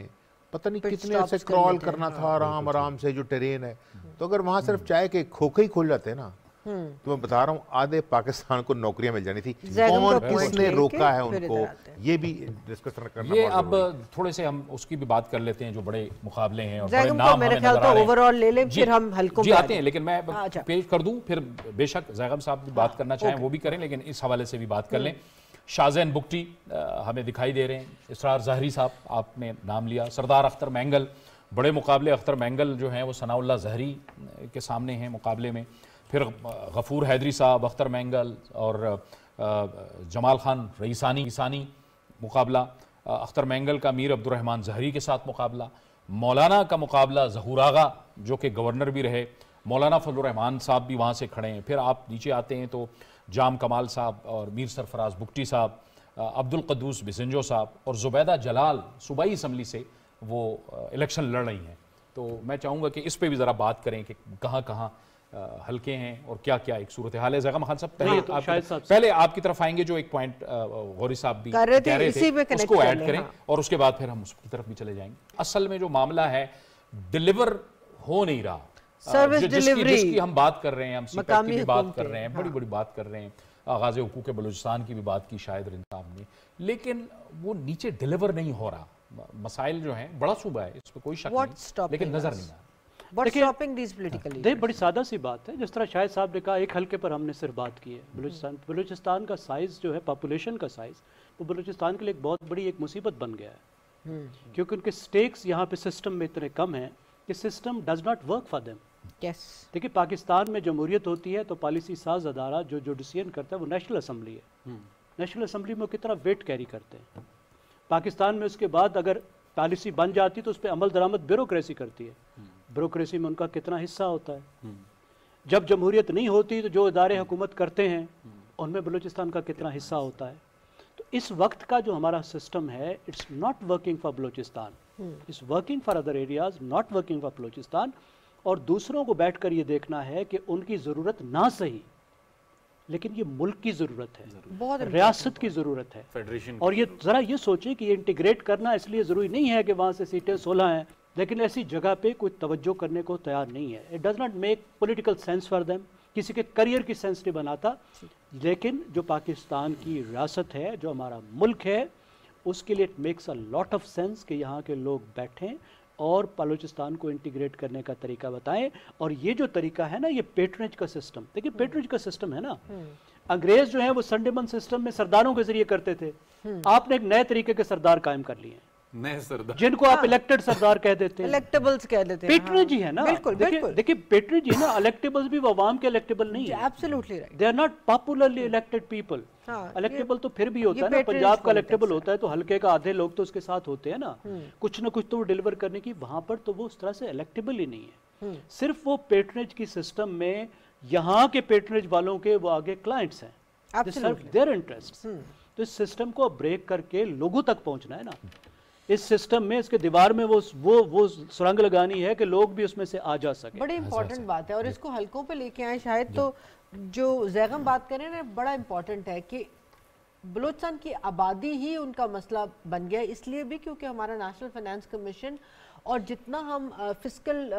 पता नहीं कितने ऐसे क्रॉल करना था आराम आराम से, जो टेरेन है। तो अगर वहां सिर्फ चाय के खोखे ही खोल जाते ना, तो मैं बता रहा हूँ आधे पाकिस्तान को नौकरियां मिल जानी थी। कौन किसने रोका है उनको, ये भी डिस्कस करना। ये अब थोड़े से हम उसकी भी बात कर लेते हैं, जो बड़े मुकाबले हैं और बड़े नाम मेरे ख्याल तो ओवरऑल ले लें, फिर हम हल्कों में आते हैं। लेकिन मैं पेश कर दूं, फिर बेशक ज़ैगब साहब भी बात करना चाहें वो भी करें, लेकिन इस हवाले से भी बात कर लें। शाहजैन बुगटी हमें दिखाई दे रहे हैं, इसरार ज़हरी साहब आपने नाम लिया, सरदार अख्तर मैंगल, बड़े मुकाबले अख्तर मैंगल जो हैं वो सनाउल्लाह ज़हरी के सामने हैं मुकाबले में, پھر غفور حیدری صاحب، اختر مینگل اور جمال خان رئیسانی مقابلہ، اختر مینگل کا میر عبد الرحمن زہری کے ساتھ مقابلہ، مولانا کا مقابلہ ظہور آغا جو کہ گورنر بھی رہے، مولانا فضل الرحمان صاحب بھی وہاں سے کھڑے ہیں. پھر آپ نیچے آتے ہیں تو جام کمال صاحب اور میر سرفراز بگٹی صاحب، عبد القدوس بسنجو صاحب اور زبیدہ جلال صوبائی اسمبلی سے وہ الیکشن لڑ رہی ہیں. تو میں چاہوں گا کہ اس پہ بھی ذرا بات کریں کہ کہاں کہاں حلقے ہیں اور کیا کیا ایک صورتحال ہے. زیغم خان صاحب پہلے آپ کی طرف آئیں گے، جو ایک پوائنٹ غوری صاحب بھی کہہ رہے تھے اس کو ایڈ کریں اور اس کے بعد پھر ہم اس کی طرف بھی چلے جائیں گے. اصل میں جو معاملہ ہے ڈیلیور ہو نہیں رہا، جس کی ہم بات کر رہے ہیں، ہم سی پیک کی بھی بات کر رہے ہیں، بڑی بات کر رہے ہیں، آغاز حقوق بلوچستان کی بھی بات کی شاید رند صاحب نے، لیکن وہ نیچے ڈیلیور نہیں ہو رہا. مسائل جو ہیں، بڑا صوبہ ہے اس پہ کوئی شک نہیں، لیکن نظر نہیں آ رہا. بڑی سادہ سی بات ہے، جس طرح شاہد صاحب نے کہا ایک حلقے پر ہم نے صرف بات کی ہے. بلوچستان کا سائز جو ہے، پاپولیشن کا سائز، وہ بلوچستان کے لیے ایک بہت بڑی ایک مصیبت بن گیا ہے، کیونکہ ان کے سٹیکس یہاں پہ سسٹم میں اتنے کم ہیں کہ system does not work for them. دیکھیے پاکستان میں جمہوریت ہوتی ہے تو پالیسی ساز ادارہ جو ڈیسیژن کرتا ہے وہ نیشنل اسمبلی ہے. نیشنل اسمبلی میں کتنا ویٹ کیری کرتے ہیں. پاکستان میں اس کے بعد اگر پالیسی بن جاتی تو اس پہ عمل درآمد بیوروکریسی کرتی ہے. بیوروکریسی میں ان کا کتنا حصہ ہوتا ہے. جب جمہوریت نہیں ہوتی تو جو ادارے حکومت کرتے ہیں ان میں بلوچستان کا کتنا حصہ ہوتا ہے. تو اس وقت کا جو ہمارا سسٹم ہے، it's not working for Balochistan, it's working for other areas, not working for Balochistan. اور دوسروں کو بیٹھ کر یہ دیکھنا ہے کہ ان کی ضرورت نہ صحیح، لیکن یہ ملک کی ضرورت ہے، ریاست کی ضرورت ہے. اور یہ ذرا یہ سوچیں کہ یہ انٹیگریٹ کرنا اس لیے ضروری نہیں ہے کہ وہاں سے سیٹیں 16 ہیں، لیکن ایسی جگہ پہ کوئی توجہ کرنے کو تیار نہیں ہے. It does not make political sense for them, کسی کے کریئر کی سینس نہیں بناتا. لیکن جو پاکستان کی ریاست ہے، جو ہمارا ملک ہے، اس کے لیے it makes a lot of sense کہ یہاں کے لوگ بیٹھیں اور بلوچستان کو انٹیگریٹ کرنے کا طریقہ بتائیں. اور یہ جو طریقہ ہے نا، یہ پیٹرنیج کا سسٹم، دیکھیں پیٹرنیج کا سسٹم ہے نا، انگریز جو ہیں وہ سنڈے من سسٹم میں سرداروں کے ذریعے کرتے تھے. آپ نے ایک نئے طریقے کے سردار قائم کر لیے ہیں، نئے سردار جن کو آپ الیکٹڈ سردار کہہ دیتے ہیں، الیکٹیبلز کہہ دیتے ہیں. پیٹرنیج ہی ہے نا، دیکھیں پیٹرنیج ہی نا، الیکٹیبلز بھی عوام کے الیکٹیبل نہیں ہیں. Absolutely right, they are not popularly elected people. Electable تو پھر بھی ہوتا ہے نا، پنجاب کا الیکٹیبل ہوتا ہے تو حلقے کا آدھے لوگ تو اس کے ساتھ ہوتے ہیں نا، کچھ نہ کچھ تو وہ ڈیلیور کرنے کی. وہاں پر تو وہ اس طرح سے الیکٹیبل ہی نہیں ہے. صرف وہ پیٹرنیج کی سسٹم میں یہاں کے پیٹرنیج والوں کے وہ آگے کلائنٹس ہیں، دیئر انٹرسٹ. تو اس سسٹم کو بریک کر کے لوگوں تک پہنچنا ہے نا. اس سسٹم میں، اس کے دیوار میں وہ سرنگ لگانی ہے کہ لوگ بھی اس میں سے آ جا سکیں. بڑی امپورٹنٹ بات ہے، اور اس کو حلقوں پہ لے کے آئیں. شاید تو جو زیغم بات کریں نا، بڑا امپورٹنٹ ہے کہ بلوچستان کی آبادی ہی ان کا مسئلہ بن گیا، اس لیے بھی کیونکہ ہمارا نیشنل فائنانس کمیشن اور جتنا ہم فسکل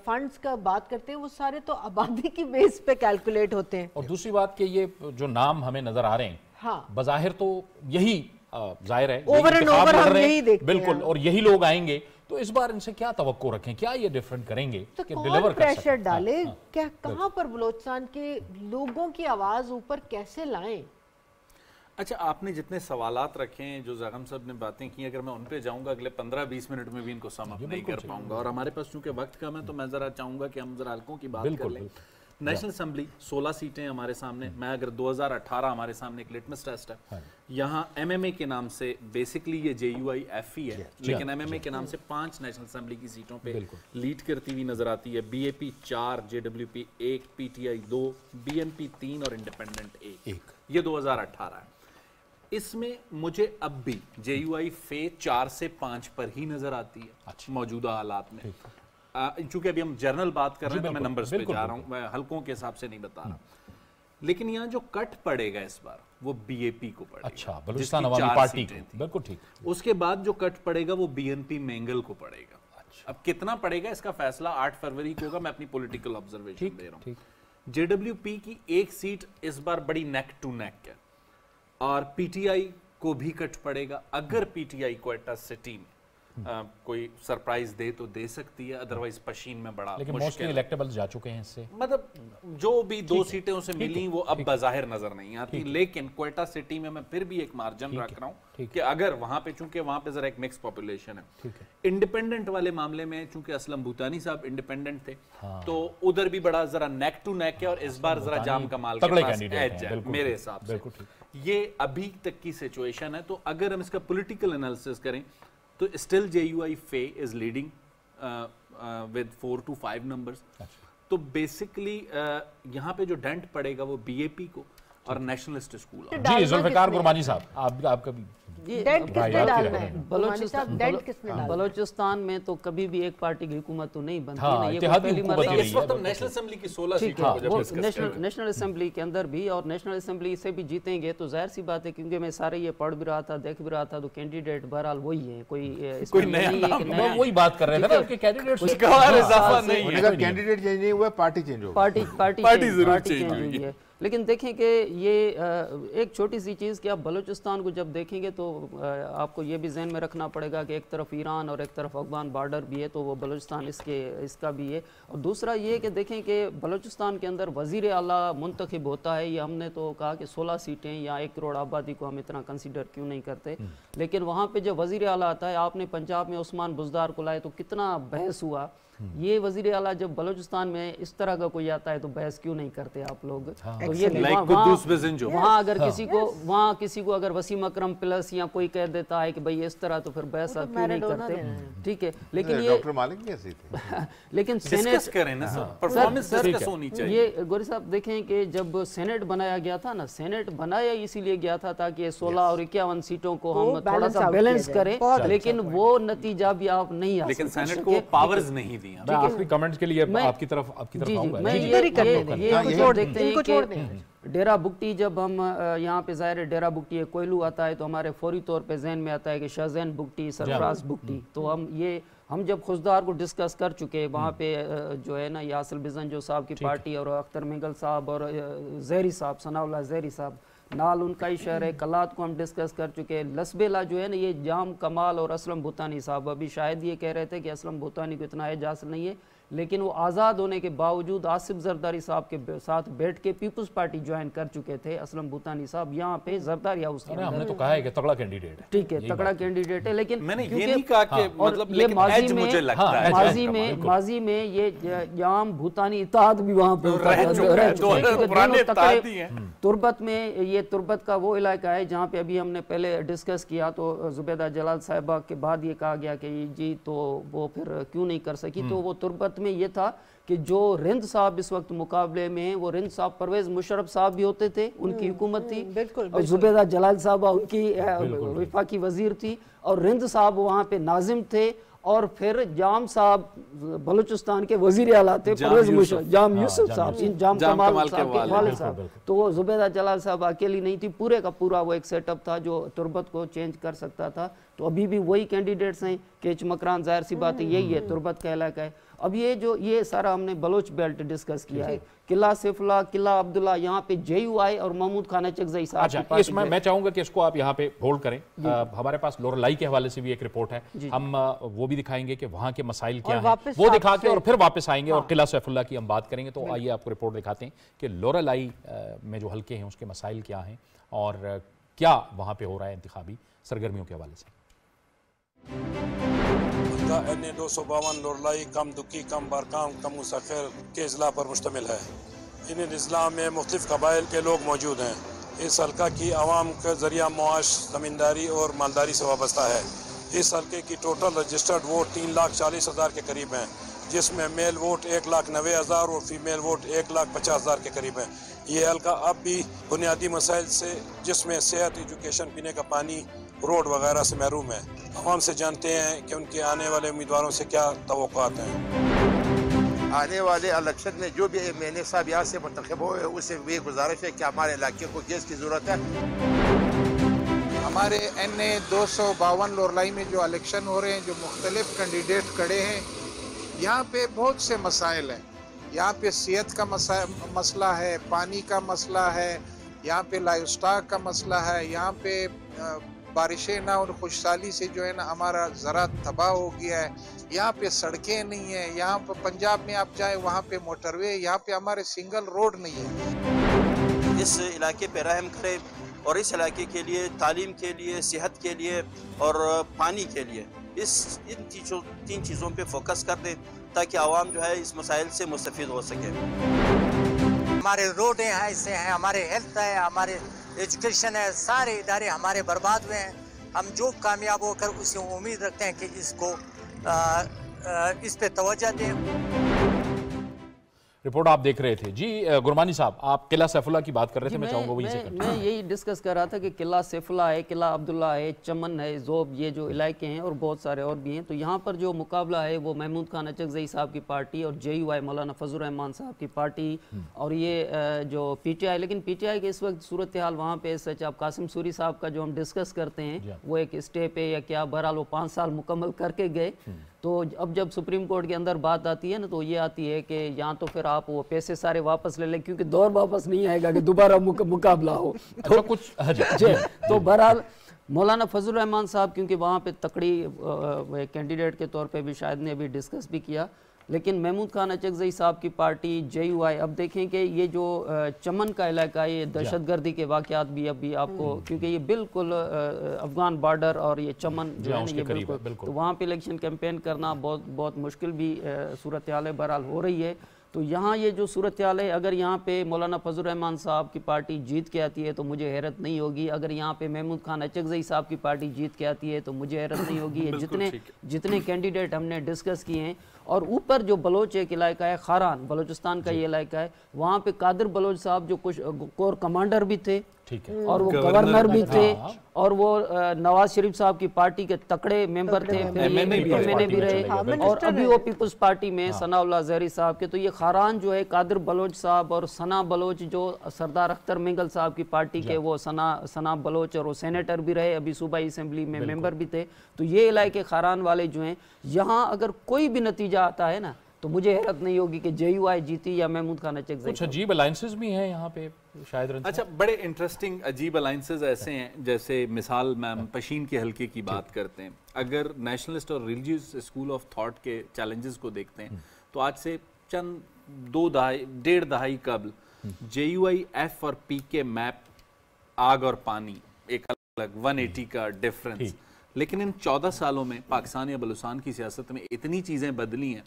فنڈز کا بات کرتے ہیں وہ سارے تو آبادی کی بیس پہ کیلکولیٹ ہوتے ہیں. اور دوسری بات کہ یہ جو نام ہمیں نظر آ رہے ہیں بظاہر تو یہی ظاہر ہے، اوور اینڈ اوور ہم یہی دیکھتے ہیں بالکل، اور یہی لوگ آئیں گے. تو اس بار ان سے کیا توقع رکھیں، کیا یہ ڈیفرنٹ کریں گے کہ ڈیلیور کر سکیں؟ پریشر ڈالے، کہاں پر بلوچستان کے لوگوں کی آواز اوپر کیسے لائیں؟ اچھا، آپ نے جتنے سوالات رکھے ہیں، جو زیغم صاحب نے باتیں کی، اگر میں ان پہ جاؤں گا اگلے 15-20 منٹ میں بھی ان کو سم اپ نہیں کر پاؤں گا. اور ہمارے پاس چونکہ وقت کم ہے تو میں ذرا چاہوں گا کہ ہم ذرا حلقوں کی بات کر لیں. نیشنل اسمبلی 16 سیٹیں ہمارے سامنے. میں اگر 2018 ہمارے سامنے ایک لیٹمس ٹیسٹ ہے، یہاں ایم ایم اے کے نام سے بیسکلی یہ جے یو آئی ایف ای ہے، لیکن ایم ایم اے کے نام سے 5 نیشنل اسمبلی کی سیٹوں پہ لیڈ کرتی ہوئی نظر آتی ہے. B A P 4، J W P 1، P T I 2، B N P 3 اور انڈیپینڈنٹ 1. یہ 2018 ہے. اس میں مجھے اب بھی جے یو آئی فے 4 سے 5 پر ہی نظر آتی ہے موجودہ حالات میں. چونکہ ابھی ہم جرنل بات کر رہے ہیں تو میں نمبرز پہ جا رہا ہوں، میں حلقوں کے حساب سے نہیں بتا رہا. لیکن یہاں جو کٹ پڑے گا اس بار وہ بی اے پی کو پڑے گا. اچھا، بلوچستان عوامی پارٹی کو. بالکل ٹھیک. اس کے بعد جو کٹ پڑے گا وہ بی این پی مینگل کو پڑے گا. اب کتنا پڑے گا اس کا فیصلہ 8 فروری کو ہوگا. میں اپنی پولیٹیکل آبزرویشن دے رہا ہوں. جے ڈبلیو پی کی ایک سیٹ اس بار بڑی نیک ٹو نیک ہے، اور پی ٹی آئی کو بھی کٹ پڑے گا. اگر پی ٹی آئی کوئٹہ سٹی میں कोई सरप्राइज दे तो दे सकती है, अदरवाइज पशीन में बड़ा लेकिन मुश्किल मोस्टली है। इलेक्टेबल जा चुके हैं इससे, मतलब जो भी 2 सीटें उसे मिली वो अब बाज़ाहिर नजर नहीं आती, लेकिन क्वेटा सिटी में मैं फिर भी एक मार्जिन रख रहा हूँ कि अगर वहां पे, चूंकि वहां पे जरा एक मिक्स पॉपुलेशन है, इंडिपेंडेंट वाले मामले में चूंकि असलम भूतानी साहब इंडिपेंडेंट थे, तो उधर भी बड़ा जरा नेक टू नेक है, और इस बार जरा जाम कमाल के पास एज है मेरे हिसाब से। ये अभी तक की सिचुएशन है। तो अगर हम इसका पॉलिटिकल एनालिसिस करें तो स्टिल JUI फे is leading with 4 to 5 numbers. तो बेसिकली यहाँ पे जो डेंट पड़ेगा वो BAP को और नेशनलिस्ट स्कूल। जी जुल्फिकार गुरबानी साहब, आपका भी डेंट किसने डालना है? बलोचिस्तान में तो कभी भी एक पार्टी की हुकूमत तो नहीं बनती हाँ, ना, ये इत्तेहादी पहली हुकूमत मर्तबा इस वक्त हम नेशनल असेंबली की 16 सीटों को जब डिस्कस कर रहे हैं। नेशनल असेंबली के अंदर भी, और नेशनल असेंबली से भी जीतेंगे तो जाहिर सी बात है, क्योंकि मैं सारे ये पढ़ भी रहा था, देख भी रहा था, तो कैंडिडेट बहरहाल वही है, कोई नया नाम, वही बात कर रहे थे ना, उनके कैंडिडेट्स इजाफा नहीं है, कैंडिडेट चेंज नहीं हुआ, पार्टी चेंज हो, पार्टी जरूर चेंज हुई है। लेकिन देखें कि ये एक छोटी सी चीज़ कि आप बलूचिस्तान को जब देखेंगे तो आपको ये भी जहन में रखना पड़ेगा कि एक तरफ ईरान और एक तरफ अफगान बॉर्डर भी है, तो वो बलूचिस्तान इसका भी है। और दूसरा ये कि देखें कि बलूचिस्तान के अंदर वज़ीर आला मुंतखब होता है, ये हमने तो कहा कि 16 सीटें या 1 करोड़ आबादी को हम इतना कंसिडर क्यों नहीं करते, लेकिन वहाँ पर जब वज़ीर आला आता है, आपने पंजाब में उस्मान बुज़दार को लाए तो कितना बहस हुआ। ये वज़ीर आला जब बलूचिस्तान में इस तरह का कोई आता है तो बहस क्यों नहीं करते आप लोग? तो ये वहाँ अगर किसी को अगर वसीम अकरम प्लस या कोई कह देता है कि भाई इस तरह, तो फिर बहस आप क्यों नहीं करते? ठीक है, लेकिन ये डॉक्टर मालिक भी ऐसे थे। लेकिन डिस्कस करें ना सर, परफॉर्मेंस डिस्कस होनी चाहिए। ये गोरी साहब देखें कि जब सेनेट बनाया गया था ना, सेनेट बनाया इसीलिए गया था ताकि 16 और 51 सीटों को हम थोड़ा सा बैलेंस करें, लेकिन वो नतीजा भी आप नहीं आ सकते, लेकिन सेनेट को पावर्स नहीं दी। मैं आखिरी कमेंट्स के लिए आपकी तरफ आऊंगा। मैं ये देखते हैं कि डेरा बुगटी, जब हम यहाँ पे ज़ाहिर डेरा बुगटी कोयलू आता है तो हमारे फौरी तौर पे जहन में आता है कि शाहजैन बुगटी, सरफराज बुगटी। तो हम जब खुशदार को डिस्कस कर चुके, वहाँ पे जो है ना यासिर बिजन जो साहब की पार्टी और अख्तर मिंगल साहब और जहरी साहब, सनाउल्लाह जहरी साहब, नाल उनका ही शहर है, कलात को हम डिस्कस कर चुके। लसबेला जो है ना, ये जाम कमाल और असलम भूतानी साहब अभी शायद ये कह रहे थे कि असलम भूतानी को इतना एज हासिल नहीं है, लेकिन वो आज़ाद होने के बावजूद आसिफ जरदारी साहब के साथ बैठ के पीपल्स पार्टी ज्वाइन कर चुके थे असलम भूतानी साहब यहाँ पे जरदारी हाउस के। हमने तो कहा है कि तगड़ा कैंडिडेट है, ठीक है, तगड़ा कैंडिडेट है, लेकिन मैंने ये नहीं कहा कि मतलब ये माजी में ये जाम भूतानी इत्तेहाद भी वहाँ पे तुर्बत में, ये तुर्बत का वो इलाका है जहाँ पे अभी हमने पहले डिस्कस किया, तो जुबैदा जलाल साहिबा के बाद ये कहा गया कि जी तो वो फिर क्यों नहीं कर सकी। तो वो तुर्बत में ये था कि जो रिंद साहब इस वक्त मुकाबले में, वो रिंद साहब परवेज मुशर्रफ साहब भी होते थे, उनकी हुकूमत थी, और जुबैदा जलाल साहबा उनकी वफाकी वजीर थी, और रिंद साहब वहाँ पे नाजिम थे, और फिर जाम साहब बलूचिस्तान के वजीर आला थे, परवेज मुशर्रफ, जाम यूसुफ साहब, जाम कमाल साहब के वालिद साहब। तो वो जुबैदा जलाल साहब अकेली नहीं थी, पूरे का पूरा वो एक सेटअप था जो तुर्बत को चेंज कर सकता था। तो अभी भी वही कैंडिडेट्स हैं, केच मकरान, जाहिर सी बात है यही है, तुर्बत का इलाका है। अब ये सारा हमने बलोच बेल्ट डिस्कस किया है, किला सिफला, किला अब्दुल्ला, यहाँ पे JUI और महमूद खान चकजई साहब। अच्छा, इसमें मैं चाहूंगा कि इसको आप यहाँ पे होल्ड करें। हमारे पास लोरलाई के हवाले से भी एक रिपोर्ट है, हम वो भी दिखाएंगे कि वहाँ के मसाइल क्या हैं, वो दिखा के और फिर वापस आएंगे और किला सैफुल्ला की हम बात करेंगे। तो आइए आपको रिपोर्ट दिखाते हैं कि लोरलाई में जो हल्के हैं उसके मसाइल क्या हैं और क्या वहाँ पे हो रहा है इंतखाबी सरगर्मियों के हवाले से। NA 252 लोरलाई कम दुखी, कम बारकाम, कम मुसाफिर के अजला पर मुश्तमिल है। इन अजला में मुख्तलिफ कबाइल के लोग मौजूद हैं। इस हल्का की आवाम का जरिया मुआश ज़मींदारी और मालदारी से वाबस्ता है। इस हल्के की टोटल रजिस्टर्ड वोट 3,40,000 के करीब हैं, जिसमें मेल वोट 1,90,000 और फीमेल वोट 1,50,000 के करीब है। ये हल्का अब भी बुनियादी मसाइल से, जिसमें सेहत, एजुकेशन, पीने का पानी, रोड वगैरह से महरूम है। आवाम से जानते हैं कि उनके आने वाले उम्मीदवारों से क्या तवक्कुआत हैं। आने वाले इलेक्शन में जो भी MNA साहब यहाँ से मुंतखब हुए, उससे भी गुजारिश है कि हमारे इलाके को गैस की ज़रूरत है। हमारे NA 252 लोरलाई में जो इलेक्शन हो रहे हैं, जो मुख्तलिफ कैंडिडेट खड़े हैं, यहाँ पे बहुत से मसाइल हैं। यहाँ पे सेहत का मसला है, पानी का मसला है, यहाँ पे लाइव स्टॉक का मसला है, यहाँ पे बारिशें ना और खुशहाली से जो है ना हमारा ज़राअत तबाह हो गया है। यहाँ पे सड़कें नहीं है, यहाँ पे पंजाब में आप जाए वहाँ पे मोटरवे, यहाँ पे हमारे सिंगल रोड नहीं है। इस इलाके पे रहम करे और इस इलाके के लिए तालीम के लिए, सेहत के लिए और पानी के लिए इन तीन चीज़ों पे फोकस कर दें ताकि आवाम जो है इस मसाइल से मुस्तफ़ीद हो सके। हमारे रोडें हैं, इससे हैं, हमारे हेल्थ है, हमारे एजुकेशन है, सारे इदारे हमारे बर्बाद हुए हैं। हम जो कामयाब होकर उसे उम्मीद रखते हैं कि इसको इस पे तवज्जो दें। रिपोर्ट आप देख रहे थे जी। गुरमानी साहब, आप किला सैफुल्ला की बात कर रहे थे, मैं चाहूँगा वहीं से मैं यही डिस्कस कर रहा था कि किला सैफुल्ला है, किला अब्दुल्ला है, चमन है, जोब, ये जो इलाके हैं और बहुत सारे और भी हैं। तो यहाँ पर जो मुकाबला है वो महमूद खान अचकज़ई साहब की पार्टी और JUI मौलाना फजल रहमान साहब की पार्टी और ये जो PTI, लेकिन PTI के इस वक्त सूरत हाल वहाँ पे सच आप कासिम सूरी साहब का जो हम डिस्कस करते हैं वो एक स्टे पे या क्या, बहरहाल वो 5 साल मुकम्मल करके गए। तो अब जब सुप्रीम कोर्ट के अंदर बात आती है ना, तो ये आती है कि यहाँ तो फिर आप वो पैसे सारे वापस ले लें, क्योंकि दौर वापस नहीं आएगा कि दोबारा मुकाबला हो। तो कुछ तो बहरहाल मौलाना फजल रहमान साहब क्योंकि वहाँ पे तकड़ी कैंडिडेट के तौर पे भी शायद ने अभी डिस्कस भी किया, लेकिन महमूद खान अचकज़ई साहब की पार्टी JUI, अब देखें कि ये जो चमन का इलाका है, ये दहशतगर्दी के वाक़यात भी अभी आपको, क्योंकि ये बिल्कुल अफगान बॉर्डर और ये चमन जो है ना ये बिल्कुल, तो वहाँ पे इलेक्शन कैंपेन करना बहुत मुश्किल भी सूरत हाल बहरहाल हो रही है। तो यहाँ ये जो सूरत हाल है, अगर यहाँ पे मौलाना फजल रहमान साहब की पार्टी जीत के आती है तो मुझे हैरत नहीं होगी, अगर यहाँ पे महमूद खान अचकज़ई साहब की पार्टी जीत के आती है तो मुझे हैरत नहीं होगी। ये जितने कैंडिडेट हमने डिस्कस किए हैं, और ऊपर जो बलोच एक इलाका है, खारान बलोचिस्तान का ये इलाका है, वहाँ पे कादिर बलोच साहब जो कुछ कोर कमांडर भी थे, ठीक है, और वो गवर्नर भी थे, और वो नवाज शरीफ साहब की पार्टी के तकड़े मेंबर थे, फिर MNA भी रहे, और अभी वो पीपल्स पार्टी में सनाउल्लाह ज़हरी साहब के। तो ये खारान जो है कादिर बलोच साहब और सना बलोच जो सरदार अख्तर मेंगल साहब की पार्टी के, वो सना बलोच, और वो सेनेटर भी रहे, अभी सूबाई असेंबली में मेंबर भी थे। तो ये इलाके खारान वाले जो हैं, यहाँ अगर कोई भी नतीजा आता है ना तो मुझे हैरत नहीं होगी कि JUI जीती या महमूद खान अचकज़ई। कुछ अजीब अलायंसेस भी हैं यहाँ पे शायद। अच्छा, बड़े इंटरेस्टिंग अजीब अलायंसेस ऐसे हैं, जैसे मिसाल मैम पशीन के हल्के की बात करते हैं, अगर नेशनलिस्ट और रिलीजियस स्कूल ऑफ थॉट के चैलेंजेस को देखते हैं तो आज से चंद 1.5 दहाई कबल JUI F और P के मैप आग और पानी, एक अलग 180 का डिफरेंस, लेकिन इन 14 सालों में पाकिस्तान या बलूचिस्तान की सियासत में इतनी चीज़ें बदली हैं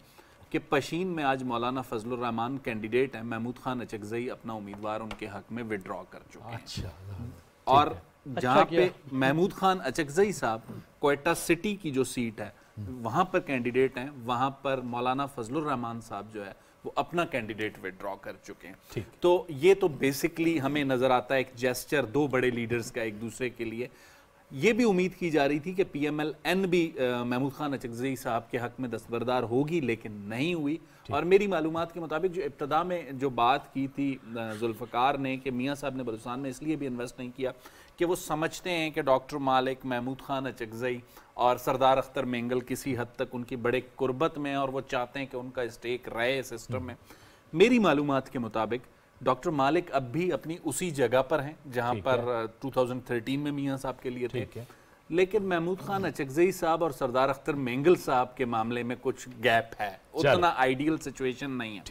कि पशीन में आज मौलाना फजल रहमान कैंडिडेट हैं, महमूद खान अचकज़ई अपना उम्मीदवार उनके हक में विड्रॉ कर चुके हैं। और जहाँ पे महमूद खान अचकज़ई साहब क्वेटा सिटी की जो सीट है वहाँ पर कैंडिडेट हैं, वहाँ पर मौलाना फजल रहमान साहब जो है वो अपना कैंडिडेट विड्रॉ कर चुके हैं। तो ये तो बेसिकली हमें नज़र आता है एक जेस्चर दो बड़े लीडर्स का एक दूसरे के लिए। ये भी उम्मीद की जा रही थी कि PMLN भी महमूद खान अचकज़ई साहब के हक में दस्तबरदार होगी, लेकिन नहीं हुई। और मेरी मालूमात के मुताबिक जो इब्तदा में जो बात की थी जुल्फ़िकार ने कि मियाँ साहब ने बलूचिस्तान में इसलिए भी इन्वेस्ट नहीं किया कि वो समझते हैं कि डॉक्टर मालिक, महमूद खान अचकज़ई और सरदार अख्तर मेंगल किसी हद तक उनकी बड़े कुर्बत में, और वो चाहते हैं कि उनका स्टेक रहे सिस्टम में। मेरी मालूमात के मुताबिक डॉक्टर मालिक अब भी अपनी उसी जगह पर हैं जहां पर 2013 में मियां साहब के लिए थे, लेकिन महमूद खान अचकज़ई साहब और सरदार अख्तर मेंगल साहब के मामले में कुछ गैप है, उतना आइडियल सिचुएशन नहीं है।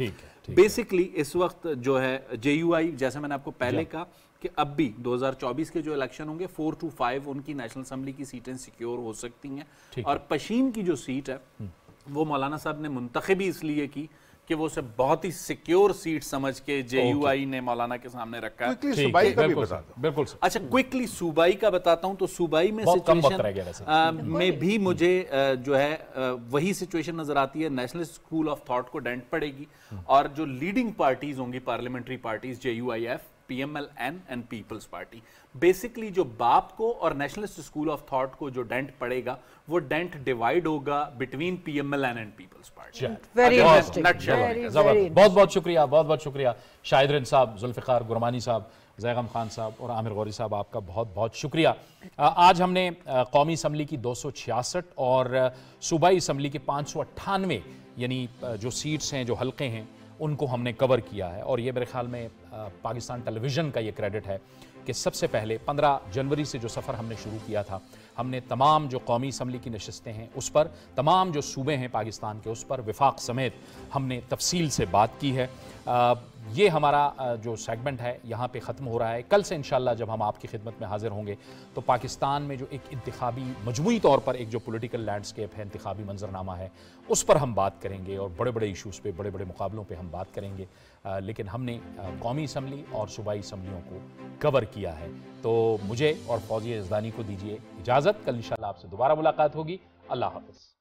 बेसिकली इस वक्त जो है JUI, जैसे मैंने आपको पहले कहा कि अब भी 2024 के जो इलेक्शन होंगे 4 to 5 उनकी नेशनल असेंबली की सीटें सिक्योर हो सकती हैं। और पशीन की जो सीट है वो मौलाना साहब ने मुंतखबी इसलिए की कि वो उसे बहुत ही सिक्योर सीट समझ के JUI ने मौलाना के सामने रखा है। सूबाई का भी बता दो। बिल्कुल। अच्छा, क्विकली सूबाई का बताता हूं तो सूबाई में सिचुएशन में भी मुझे जो है वही सिचुएशन नजर आती है। नेशनल स्कूल ऑफ थॉट को डेंट पड़ेगी और जो लीडिंग पार्टीज होंगी पार्लियामेंट्री पार्टीज JUIF, PMLN and people's party, basically जो बाप को और नेशनलिस्ट स्कूल ऑफ थॉट को जो डेंट पड़ेगा वो डेंट डिवाइड होगा between PMLN and people's party. बहुत बहुत शुक्रिया, बहुत बहुत शुक्रिया शाहिद साहब, जुल्फ़िकार गुरमानी साहब, ज़ैगम खान साहब और आमिर गौरी साहब, आपका बहुत बहुत शुक्रिया। आज हमने कौमी असम्बली की 266 और सूबाई असम्बली की 598 यानी जो सीट्स हैं, जो हल्के हैं, उनको हमने कवर किया है। और ये मेरे ख्याल में पाकिस्तान टेलीविज़न का ये क्रेडिट है कि सबसे पहले 15 जनवरी से जो सफ़र हमने शुरू किया था, हमने तमाम जो कौमी असम्बली की नशस्तें हैं उस पर, तमाम जो सूबे हैं पाकिस्तान के उस पर विफाक समेत हमने तफसील से बात की है। ये हमारा जो सेगमेंट है यहाँ पे ख़त्म हो रहा है। कल से इंशाअल्लाह जब हम आपकी खिदमत में हाजिर होंगे तो पाकिस्तान में जो एक इंतखाबी मजमूई तौर पर एक जो पॉलिटिकल लैंडस्केप है, इंतखाबी मंजरनामा है, उस पर हम बात करेंगे और बड़े बड़े इशूज़ पे, बड़े बड़े मुकाबलों पे हम बात करेंगे। लेकिन हमने कौमी असम्बली और सूबाई असम्बलियों को कवर किया है। तो मुझे और फौजिया यज़दानी को दीजिए इजाज़त। कल इंशाअल्लाह आपसे दोबारा मुलाकात होगी। अल्लाह हाफ़िज़।